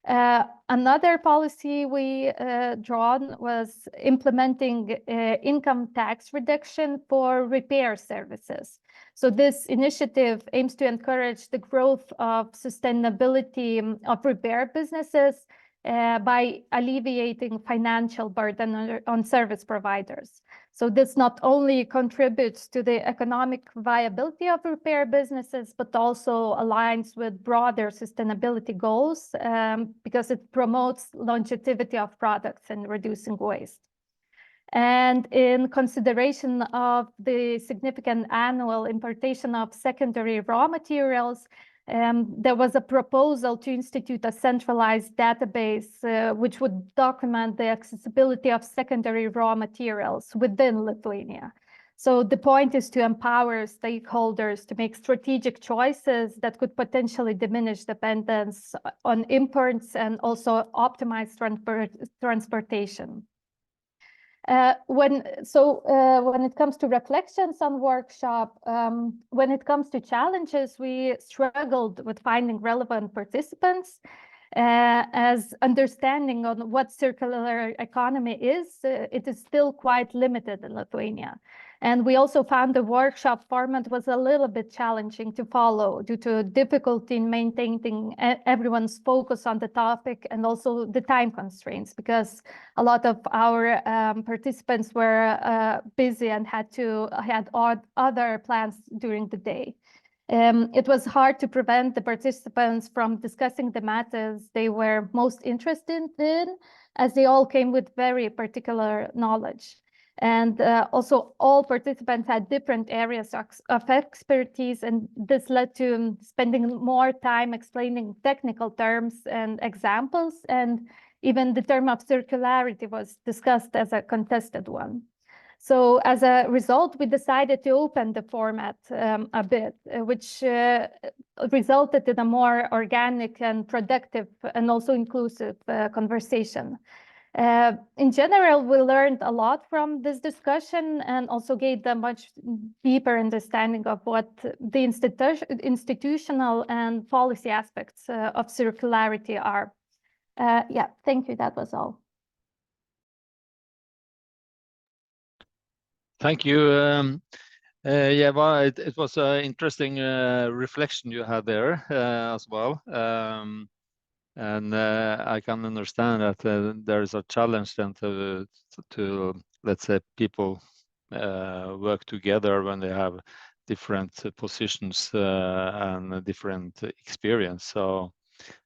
Another policy we drawn was implementing income tax reduction for repair services. So this initiative aims to encourage the growth of sustainability of repair businesses by alleviating financial burden on service providers. So this not only contributes to the economic viability of repair businesses, but also aligns with broader sustainability goals because it promotes longevity of products and reducing waste. And in consideration of the significant annual importation of secondary raw materials, there was a proposal to institute a centralized database which would document the accessibility of secondary raw materials within Lithuania. So the point is to empower stakeholders to make strategic choices that could potentially diminish dependence on imports and also optimize transportation. When it comes to reflections on workshop, when it comes to challenges, we struggled with finding relevant participants as understanding on what circular economy is, it is still quite limited in Lithuania. And we also found the workshop format was a little bit challenging to follow due to difficulty in maintaining everyone's focus on the topic and also the time constraints, because a lot of our participants were busy and had other plans during the day. It was hard to prevent the participants from discussing the matters they were most interested in, as they all came with very particular knowledge. And also all participants had different areas of expertise, and this led to spending more time explaining technical terms and examples, and even the term of circularity was discussed as a contested one. So as a result, we decided to open the format a bit, which resulted in a more organic and productive and also inclusive conversation. In general, we learned a lot from this discussion and also gained a much deeper understanding of what the institutional and policy aspects of circularity are. Yeah, thank you. That was all. Thank you. Yeah, well, it was an interesting reflection you had there as well. And I can understand that there is a challenge then to let's say, people work together when they have different positions and different experience. So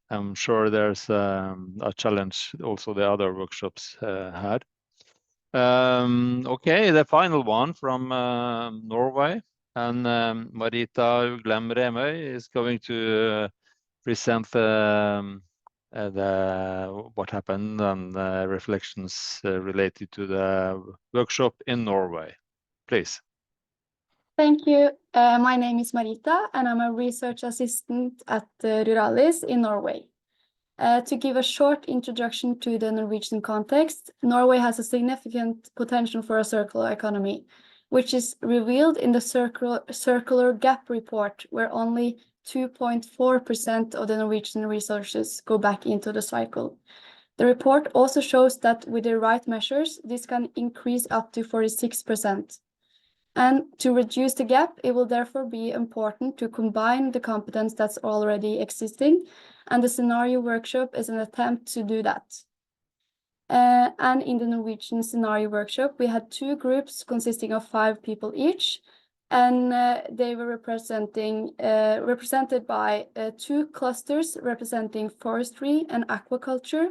I'm sure there's a challenge also the other workshops had. Okay, the final one from Norway, and Marita Uglem Remøy is going to present what happened and reflections related to the workshop in Norway. Please. Thank you. My name is Marita, and I'm a research assistant at Ruralis in Norway. To give a short introduction to the Norwegian context, Norway has a significant potential for a circular economy, which is revealed in the circular gap report, where only 2.4% of the Norwegian resources go back into the cycle. The report also shows that with the right measures, this can increase up to 46%. And to reduce the gap, it will therefore be important to combine the competence that's already existing, and the scenario workshop is an attempt to do that. And in the Norwegian scenario workshop, we had 2 groups consisting of 5 people each, and they were represented by 2 clusters representing forestry and aquaculture,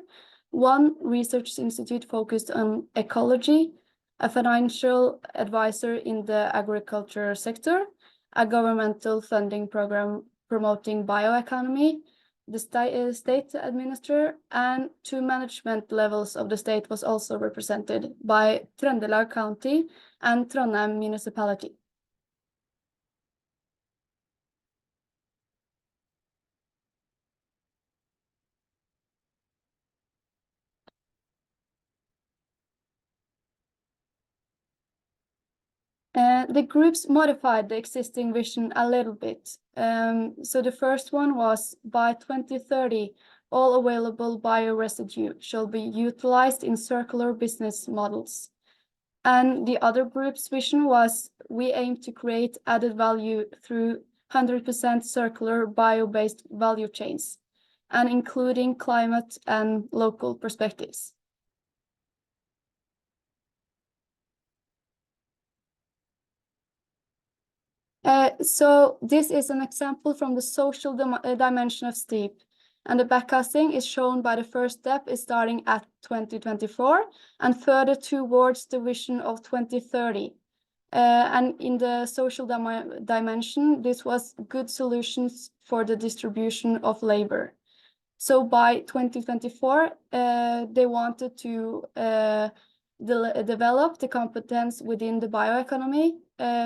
1 research institute focused on ecology, a financial advisor in the agriculture sector, a governmental funding program promoting bioeconomy, the state administrator, and 2 management levels of the state was also represented by Trøndelag County and Trondheim Municipality. The groups modified the existing vision a little bit. So the first one was, by 2030, all available bioresidue shall be utilized in circular business models. And the other group's vision was, we aim to create added value through 100% circular bio-based value chains, and including climate and local perspectives. So this is an example from the social dimension of STEEP, and the backcasting is shown by the first step is starting at 2024 and further towards the vision of 2030. And in the social dimension, this was good solutions for the distribution of labor. So by 2024, they wanted to develop the competence within the bioeconomy,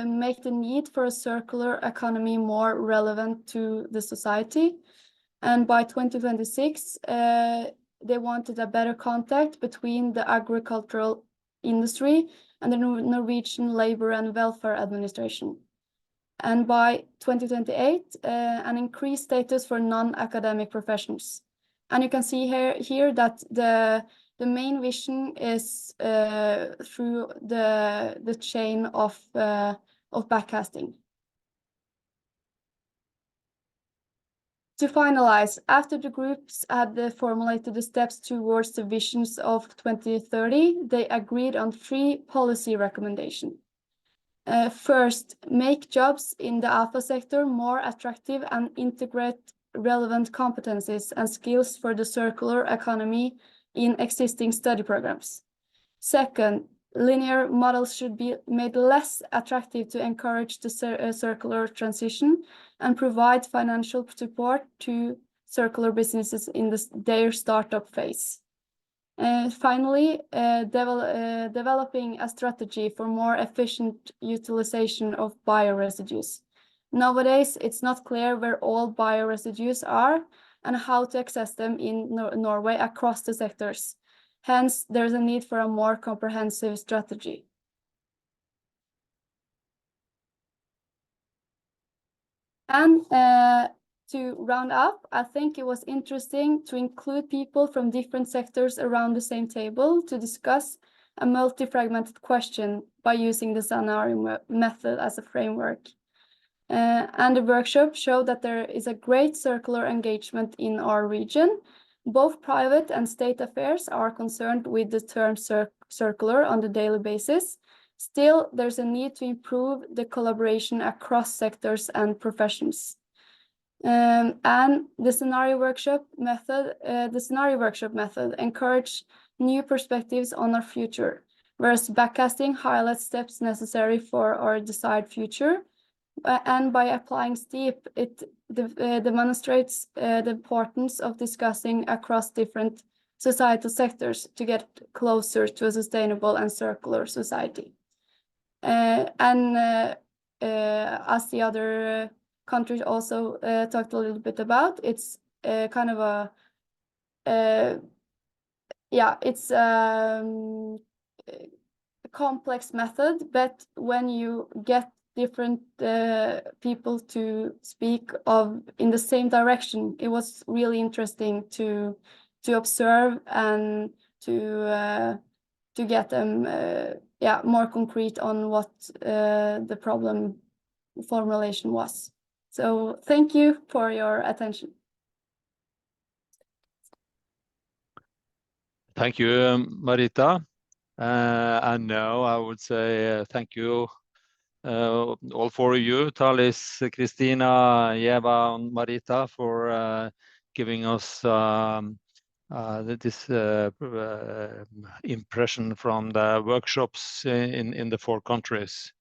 make the need for a circular economy more relevant to the society. And by 2026, they wanted a better contact between the agricultural industry and the Norwegian Labour and Welfare Administration. And by 2028, an increased status for non-academic professions. And you can see here that the main vision is through the chain of backcasting. To finalize, after the groups had formulated the steps towards the visions of 2030, they agreed on 3 policy recommendations. First, make jobs in the alpha sector more attractive and integrate relevant competencies and skills for the circular economy in existing study programs. Second, linear models should be made less attractive to encourage the circular transition and provide financial support to circular businesses in their startup phase. Finally, developing a strategy for more efficient utilization of bioresidues. Nowadays, it's not clear where all bioresidues are and how to access them in Norway across the sectors. Hence, there's a need for a more comprehensive strategy. And to round up, I think it was interesting to include people from different sectors around the same table to discuss a multi-fragmented question by using the scenario method as a framework. And the workshop showed that there is a great circular engagement in our region. Both private and state affairs are concerned with the term circular on the daily basis. Still, there's a need to improve the collaboration across sectors and professions. And the scenario workshop method encouraged new perspectives on our future, whereas backcasting highlights steps necessary for our desired future. And by applying STEEP, it demonstrates the importance of discussing across different societal sectors to get closer to a sustainable and circular society. As the other countries also talked a little bit about, it's kind of a it's a complex method, but when you get different people to speak in the same direction, it was really interesting to observe and to get them more concrete on what the problem formulation was. So thank you for your attention. Thank you, Marita. And now I would say thank you all four of you, Talis, Kristiina, Ieva, and Marita, for giving us this impression from the workshops in the 4 countries.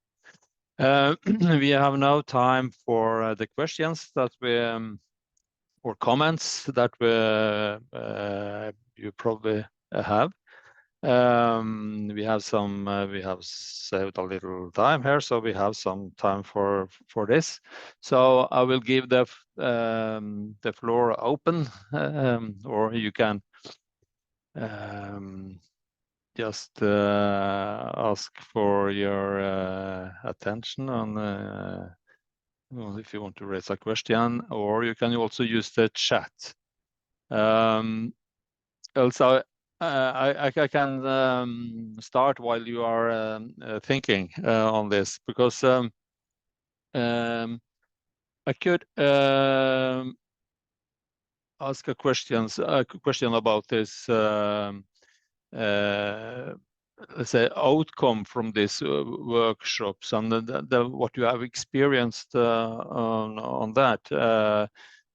We have now time for the questions that we or comments that you probably have. We have saved a little time here, so we have some time for this. So I will give the floor open, or you can just ask for your attention on well, if you want to raise a question, or you can also use the chat. Also, I can start while you are thinking on this, because I could ask a question about this let's say outcome from these workshops and what you have experienced on that.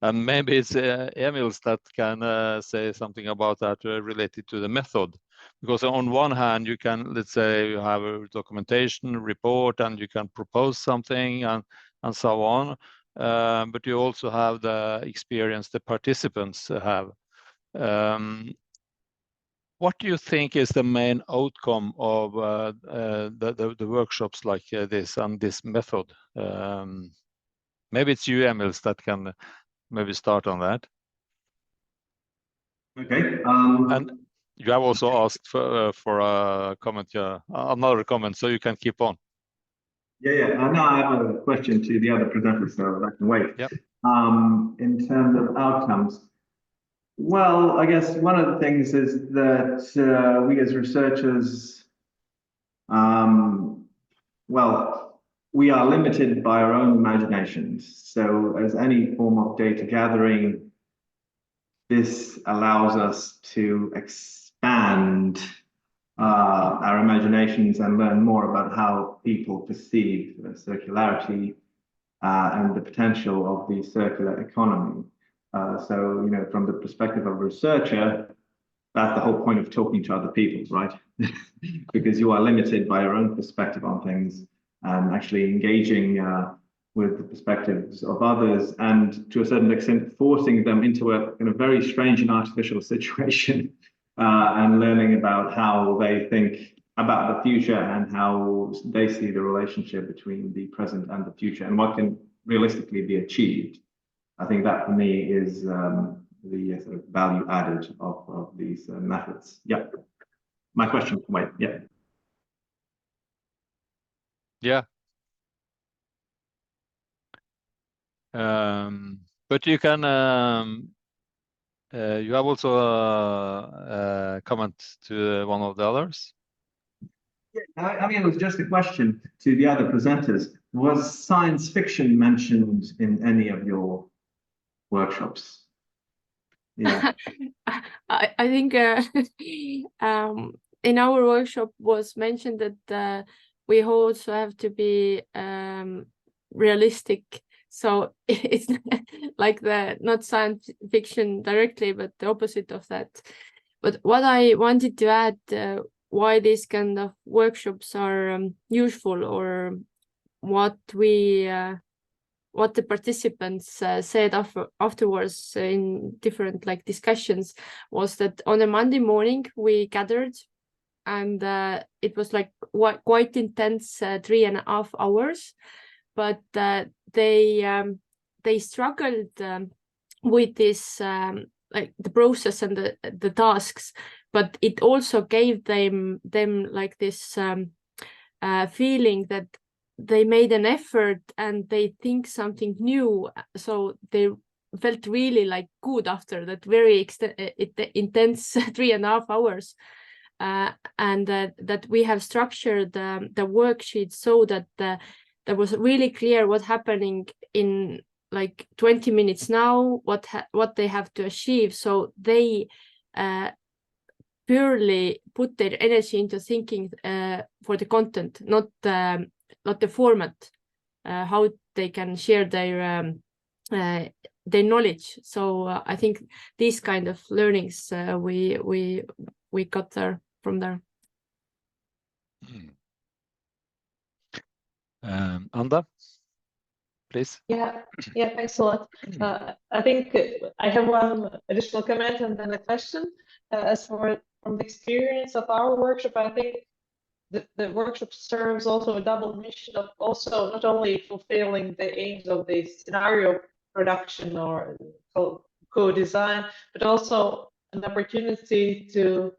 And maybe it's Emils that can say something about that related to the method. Because on one hand, you can, let's say, you have a documentation report and you can propose something and so on. But you also have the experience the participants have. What do you think is the main outcome of the workshops like this and this method? Maybe it's you, Emils, that can maybe start on that. Okay. And you have also asked for a comment, another comment, so you can keep on. Yeah. Now I have a question to the other presenters, so I can wait. Yep. In terms of outcomes, well, I guess one of the things is that we as researchers, well, we are limited by our own imaginations. So as any form of data gathering, this allows us to expand our imaginations and learn more about how people perceive circularity and the potential of the circular economy. So, you know, from the perspective of a researcher, that's the whole point of talking to other people, right? Because you are limited by your own perspective on things and actually engaging with the perspectives of others, and to a certain extent, forcing them into a very strange and artificial situation and learning about how they think about the future and how they see the relationship between the present and the future and what can realistically be achieved. I think that for me is the sort of value added of these methods. Yeah. My question, wait, yeah. Yeah. But you can, you have also a comment to one of the others. I mean, it was just a question to the other presenters. Was science fiction mentioned in any of your workshops? Yeah. I think in our workshop was mentioned that we also have to be realistic. So it's like not science fiction directly, but the opposite of that. But what I wanted to add, why these kind of workshops are useful, or what the participants said afterwards in different discussions, was that on a Monday morning we gathered, and it was quite intense 3.5 hours, but they struggled with this the process and the tasks, but it also gave them this feeling that they made an effort and they think something new, so they felt really good after that very intense 3.5 hours, and that we have structured the worksheet so that there was really clear what happening in 20 minutes now, what they have to achieve, so they purely put their energy into thinking for the content, not the format, how they can share their knowledge. So I think these kind of learnings we got there from there. Anda, please. Yeah, thanks a lot. I think I have one additional comment and then a question. As for from the experience of our workshop, I think the workshop serves also a double mission of also not only fulfilling the aims of the scenario production or co-design, but also an opportunity to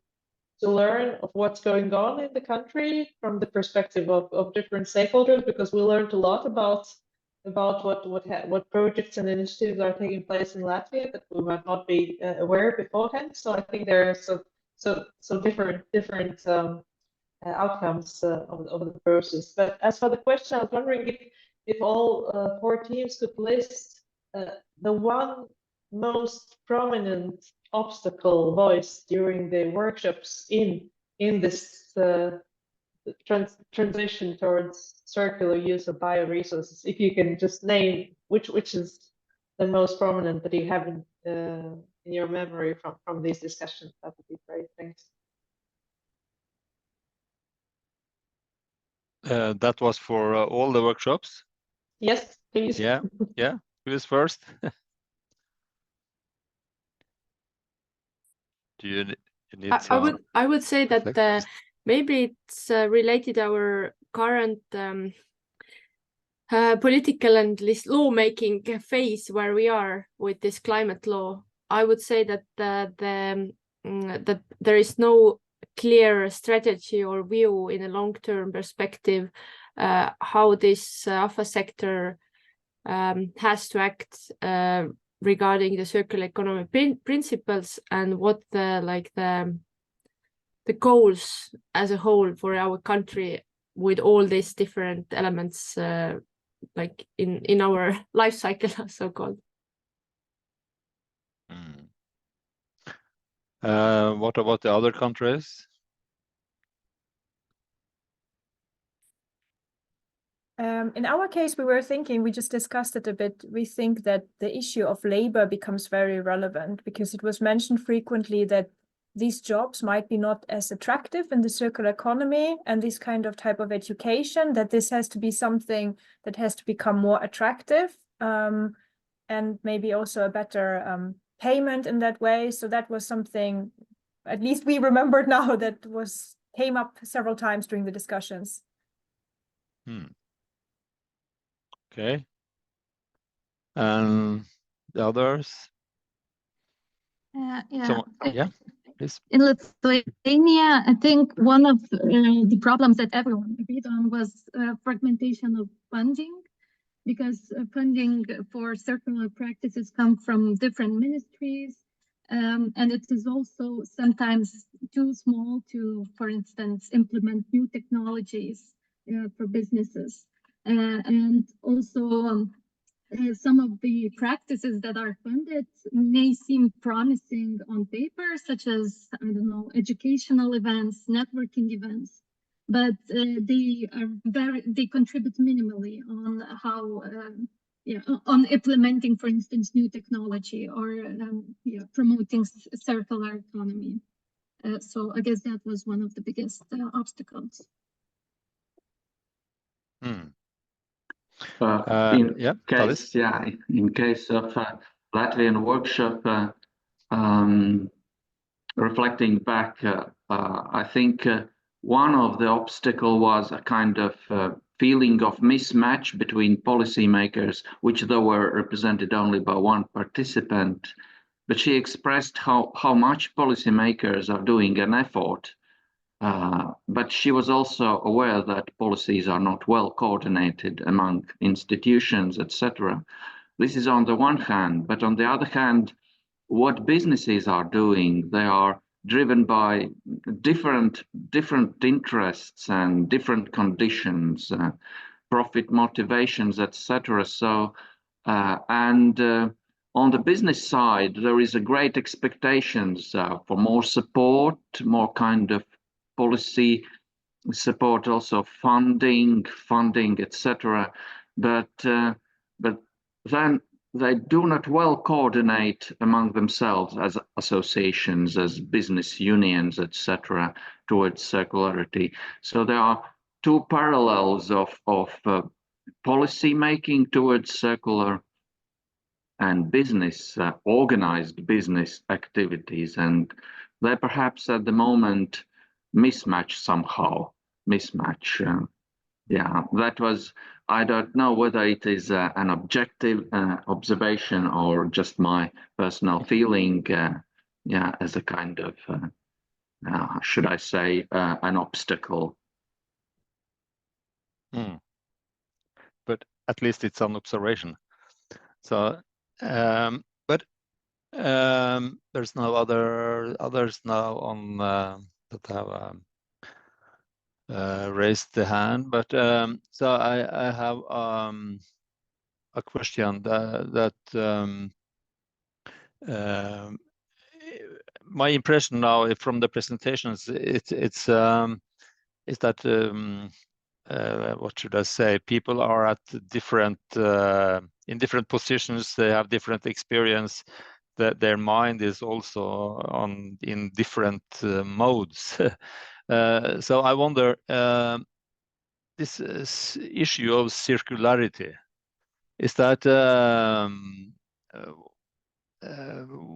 learn of what's going on in the country from the perspective of different stakeholders, because we learned a lot about what projects and initiatives are taking place in Latvia that we might not be aware beforehand. So I think there are so different outcomes of the process. But as for the question, I was wondering if all 4 teams could list the one most prominent obstacle voiced during the workshops in this transition towards circular use of bioresources. If you can just name which is the most prominent that you have in your memory from these discussions, that would be great. Thanks. That was for all the workshops? Yes, please. Yeah. Who is first? Do you need some? I would say that maybe it's related to our current political and lawmaking phase where we are with this climate law. I would say that that there is no clear strategy or view in a long-term perspective how this AFA sector has to act regarding the circular economy principles, and what the goals as a whole for our country with all these different elements in our life cycle, so-called. What about the other countries? In our case, we just discussed it a bit. We think that the issue of labor becomes very relevant because it was mentioned frequently that these jobs might be not as attractive in the circular economy and this kind of type of education, that this has to be something that has to become more attractive, and maybe also a better payment in that way. So that was something, at least we remembered now, that came up several times during the discussions. Okay. And the others? Please. In Lithuania, I think one of the problems that everyone agreed on was fragmentation of funding, because funding for circular practices come from different ministries, And it is also sometimes too small to, for instance, implement new technologies for businesses. And also some of the practices that are funded may seem promising on paper, such as, I don't know, educational events, networking events, but they contribute minimally on how on implementing, for instance, new technology or promoting circular economy. So I guess that was one of the biggest obstacles. In case of Latvian workshop, reflecting back, I think one of the obstacles was a kind of feeling of mismatch between policymakers, which though were represented only by one participant, but she expressed how much policymakers are doing an effort. But she was also aware that policies are not well coordinated among institutions, etc. This is on the one hand, but on the other hand, what businesses are doing, they are driven by different interests and different conditions, profit motivations, etc. So, on the business side, there is a great expectations for more support, more kind of policy support, also funding, etc. But then they do not well coordinate among themselves as associations, as business unions, etc., towards circularity. So there are two parallels of policy making towards circular and business, organized business activities, and they perhaps at the moment mismatch somehow. Yeah, that was, I don't know whether it is an objective observation or just my personal feeling, as a kind of, should I say, an obstacle. But at least it's an observation. So, but there's no others now on that have raised the hand. But so I have a question that my impression now from the presentations, is that what should I say? People are at different in different positions. They have different experience. That their mind is also in different modes. So I wonder, this issue of circularity, is that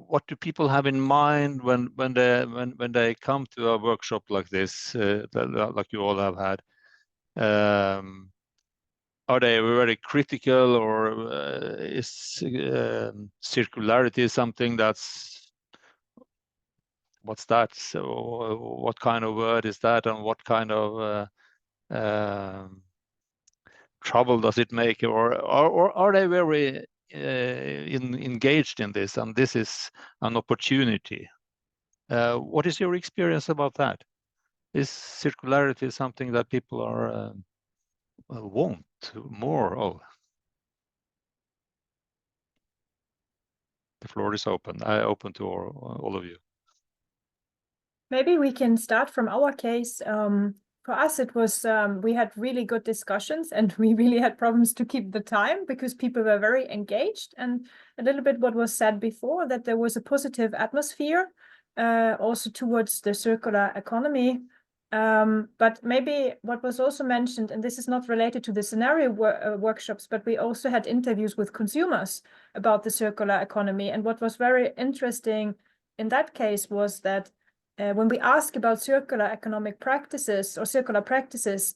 what do people have in mind when they come to a workshop like this, like you all have had? Are they very critical, or is circularity something that's, what's that? So what kind of word is that, and what kind of trouble does it make, or are they very engaged in this, and this is an opportunity? What is your experience about that? Is circularity something that people are want more of? The floor is open. Open to all of you. Maybe we can start from our case. For us, it was, we had really good discussions, and we really had problems to keep the time because people were very engaged. And a little bit what was said before, that there was a positive atmosphere also towards the circular economy. But maybe what was also mentioned, and this is not related to the scenario workshops, but we also had interviews with consumers about the circular economy. And what was very interesting in that case was that when we asked about circular economic practices or circular practices,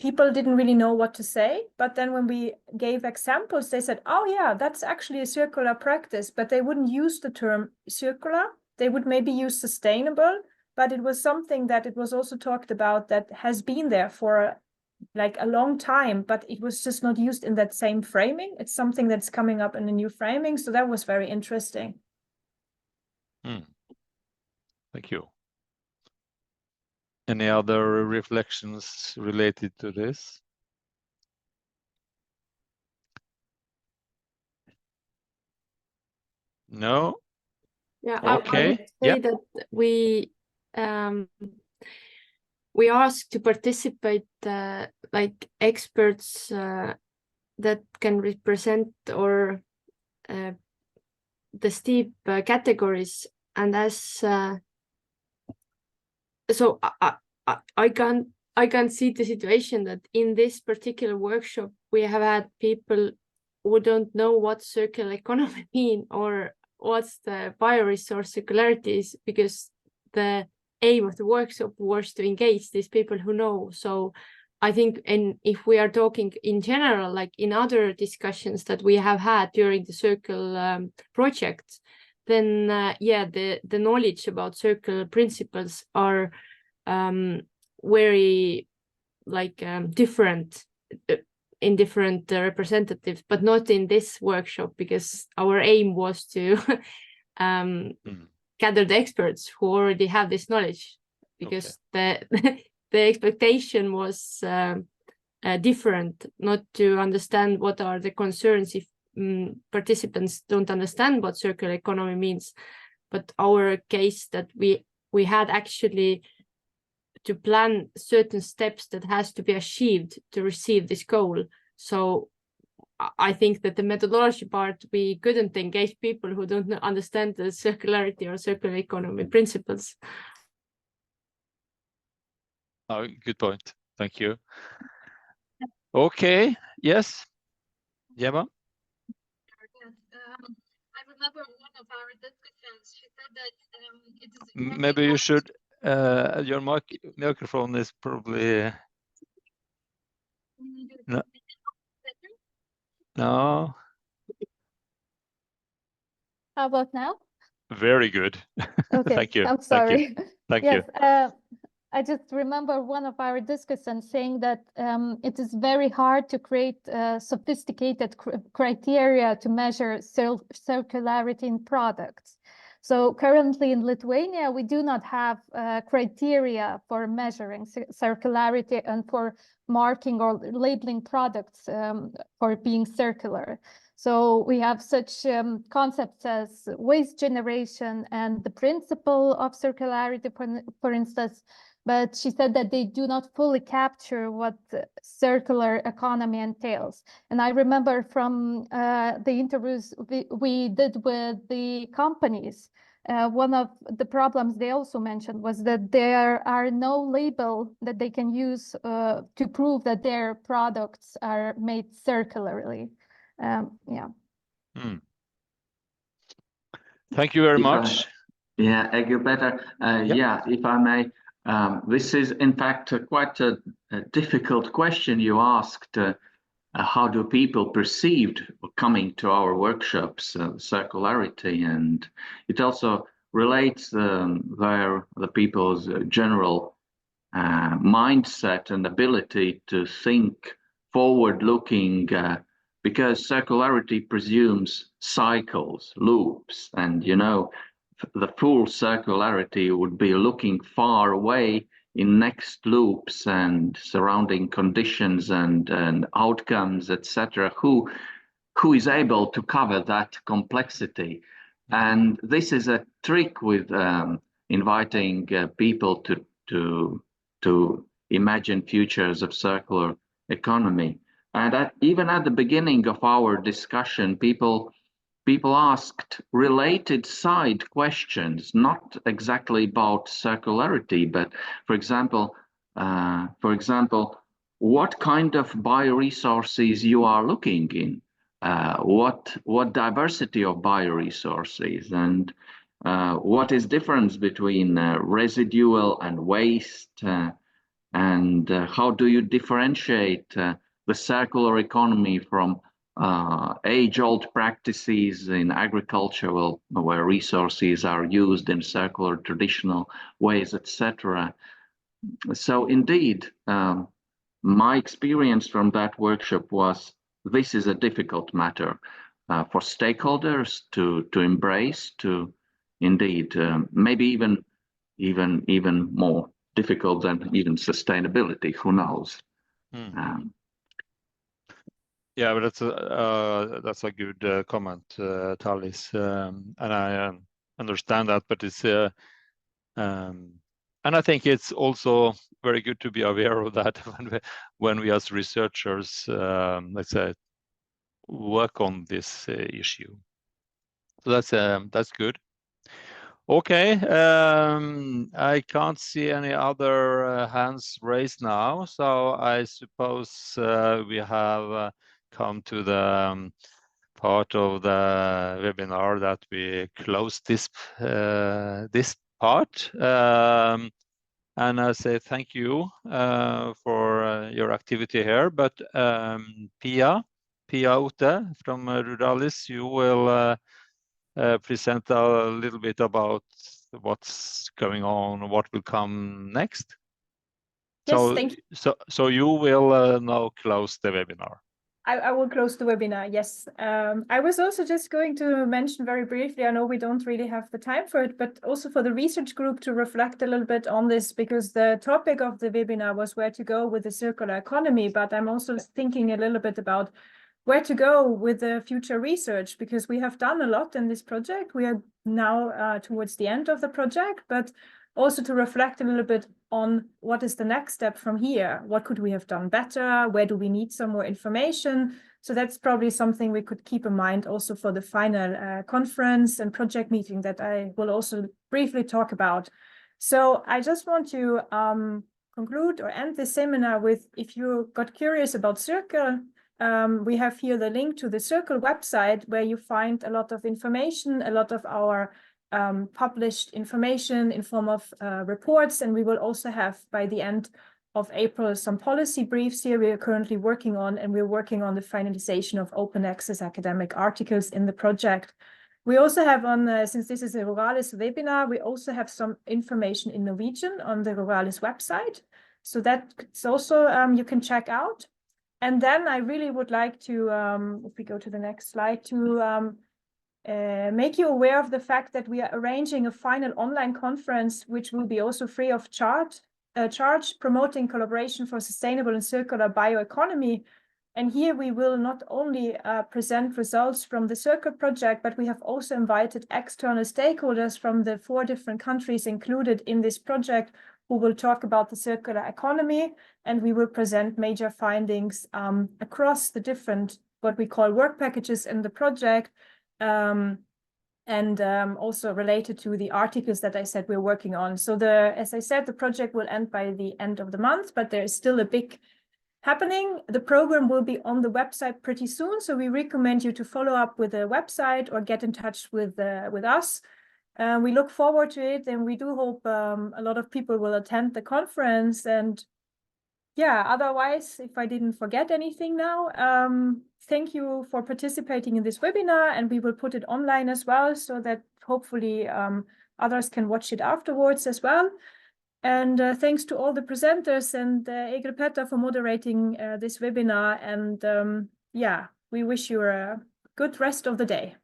people didn't really know what to say. But then when we gave examples, they said, oh yeah, that's actually a circular practice, but they wouldn't use the term circular. They would maybe use sustainable, but it was something that it was also talked about that has been there for like a long time, but it was just not used in that same framing. It's something that's coming up in a new framing. So that was very interesting. Thank you. Any other reflections related to this? No? Yeah, Okay. I would say that we asked to participate like experts that can represent or the steep categories, and as so I can see the situation that in this particular workshop we have had people who don't know what circular economy mean or what's the bioresource circularity is, because the aim of the workshop was to engage these people who know. So I think, and if we are talking in general, like in other discussions that we have had during the Circle project, then yeah, the knowledge about circular principles are very like different in different representatives, but not in this workshop, because our aim was to gather the experts who already have this knowledge, because the expectation was different, not to understand what are the concerns if participants don't understand what circular economy means, but our case that we had actually to plan certain steps that has to be achieved to receive this goal. So I think that the methodology part, we couldn't engage people who don't understand the circularity or circular economy principles. Oh, good point. Thank you. Okay. Yes. Ieva? I remember one of our discussions, she said that it is Maybe you should, your microphone is probably... No. No. How about now? Very good. Okay, Thank you. I'm sorry. Thank yes, you. I just remember one of our discussants saying that it is very hard to create sophisticated criteria to measure circularity in products. So currently in Lithuania, we do not have criteria for measuring circularity and for marking or labeling products for being circular. So we have such concepts as waste generation and the principle of circularity, for instance, but she said that they do not fully capture what circular economy entails. And I remember from the interviews we did with the companies, one of the problems they also mentioned was that there are no label that they can use to prove that their products are made circularly. Yeah. Thank you very much. Yeah, Egil, better. Yeah, if I may, this is in fact quite a difficult question you asked. How do people perceived coming to our workshops circularity, and it also relates the people's general mindset and ability to think forward-looking, because circularity presumes cycles, loops, and you know, the full circularity would be looking far away in next loops and surrounding conditions and outcomes, etc. Who is able to cover that complexity? And this is a trick with inviting people to imagine futures of circular economy. And even at the beginning of our discussion, people asked related side questions, not exactly about circularity, but for example, what kind of bioresources you are looking in, what diversity of bioresources, and what is difference between residual and waste, and how do you differentiate the circular economy from age-old practices in agriculture, where resources are used in circular traditional ways, etc. So indeed, my experience from that workshop was this is a difficult matter for stakeholders to embrace, to indeed, maybe even more difficult than even sustainability. Who knows? Yeah, but that's a good comment, Talis, and I understand that. But it's and I think it's also very good to be aware of that when we as researchers, let's say, work on this issue. So that's good. Okay, I can't see any other hands raised now, so I suppose we have come to the part of the webinar that we close this this part. And I say thank you for your activity here. But Pia Otte from Ruralis, you will present a little bit about what's going on, what will come next. Yes, thank you. So you will now close the webinar. I will close the webinar, yes. I was also just going to mention very briefly, I know we don't really have the time for it, but also for the research group to reflect a little bit on this, because the topic of the webinar was where to go with the circular economy, but I'm also thinking a little bit about where to go with the future research, because we have done a lot in this project. We are now towards the end of the project, but also to reflect a little bit on what is the next step from here. What could we have done better? Where do we need some more information? So that's probably something we could keep in mind also for the final conference and project meeting that I will also briefly talk about. So I just want to conclude or end this seminar with, if you got curious about Circle, we have here the link to the Circle website where you find a lot of information, a lot of our published information in form of reports, and we will also have by the end of April some policy briefs here we are currently working on, and we're working on the finalization of open access academic articles in the project. We also have on, since this is a Ruralis webinar, we also have some information in Norwegian on the Ruralis website. So that's also you can check out. And then I really would like to, if we go to the next slide, to make you aware of the fact that we are arranging a final online conference, which will be also free of charge, promoting collaboration for sustainable and circular bioeconomy. And here we will not only present results from the Circle project, but we have also invited external stakeholders from the 4 different countries included in this project who will talk about the circular economy, and we will present major findings across the different, what we call work packages in the project, and also related to the articles that I said we're working on. So as I said, the project will end by the end of the month, but there is still a big happening. The program will be on the website pretty soon, so we recommend you to follow up with the website or get in touch with us. We look forward to it, and we do hope a lot of people will attend the conference. And yeah, otherwise, if I didn't forget anything now, thank you for participating in this webinar, and we will put it online as well so that hopefully others can watch it afterwards as well. And thanks to all the presenters and Egil for moderating this webinar. And yeah, we wish you a good rest of the day.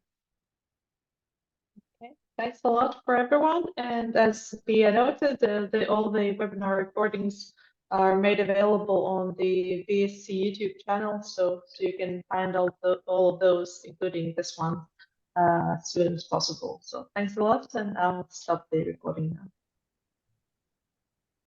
Okay, thanks a lot for everyone. And as Pia noted, all the webinar recordings are made available on the VSC YouTube channel, so you can find all of those, including this one, as soon as possible. So thanks a lot, and I'll stop the recording now.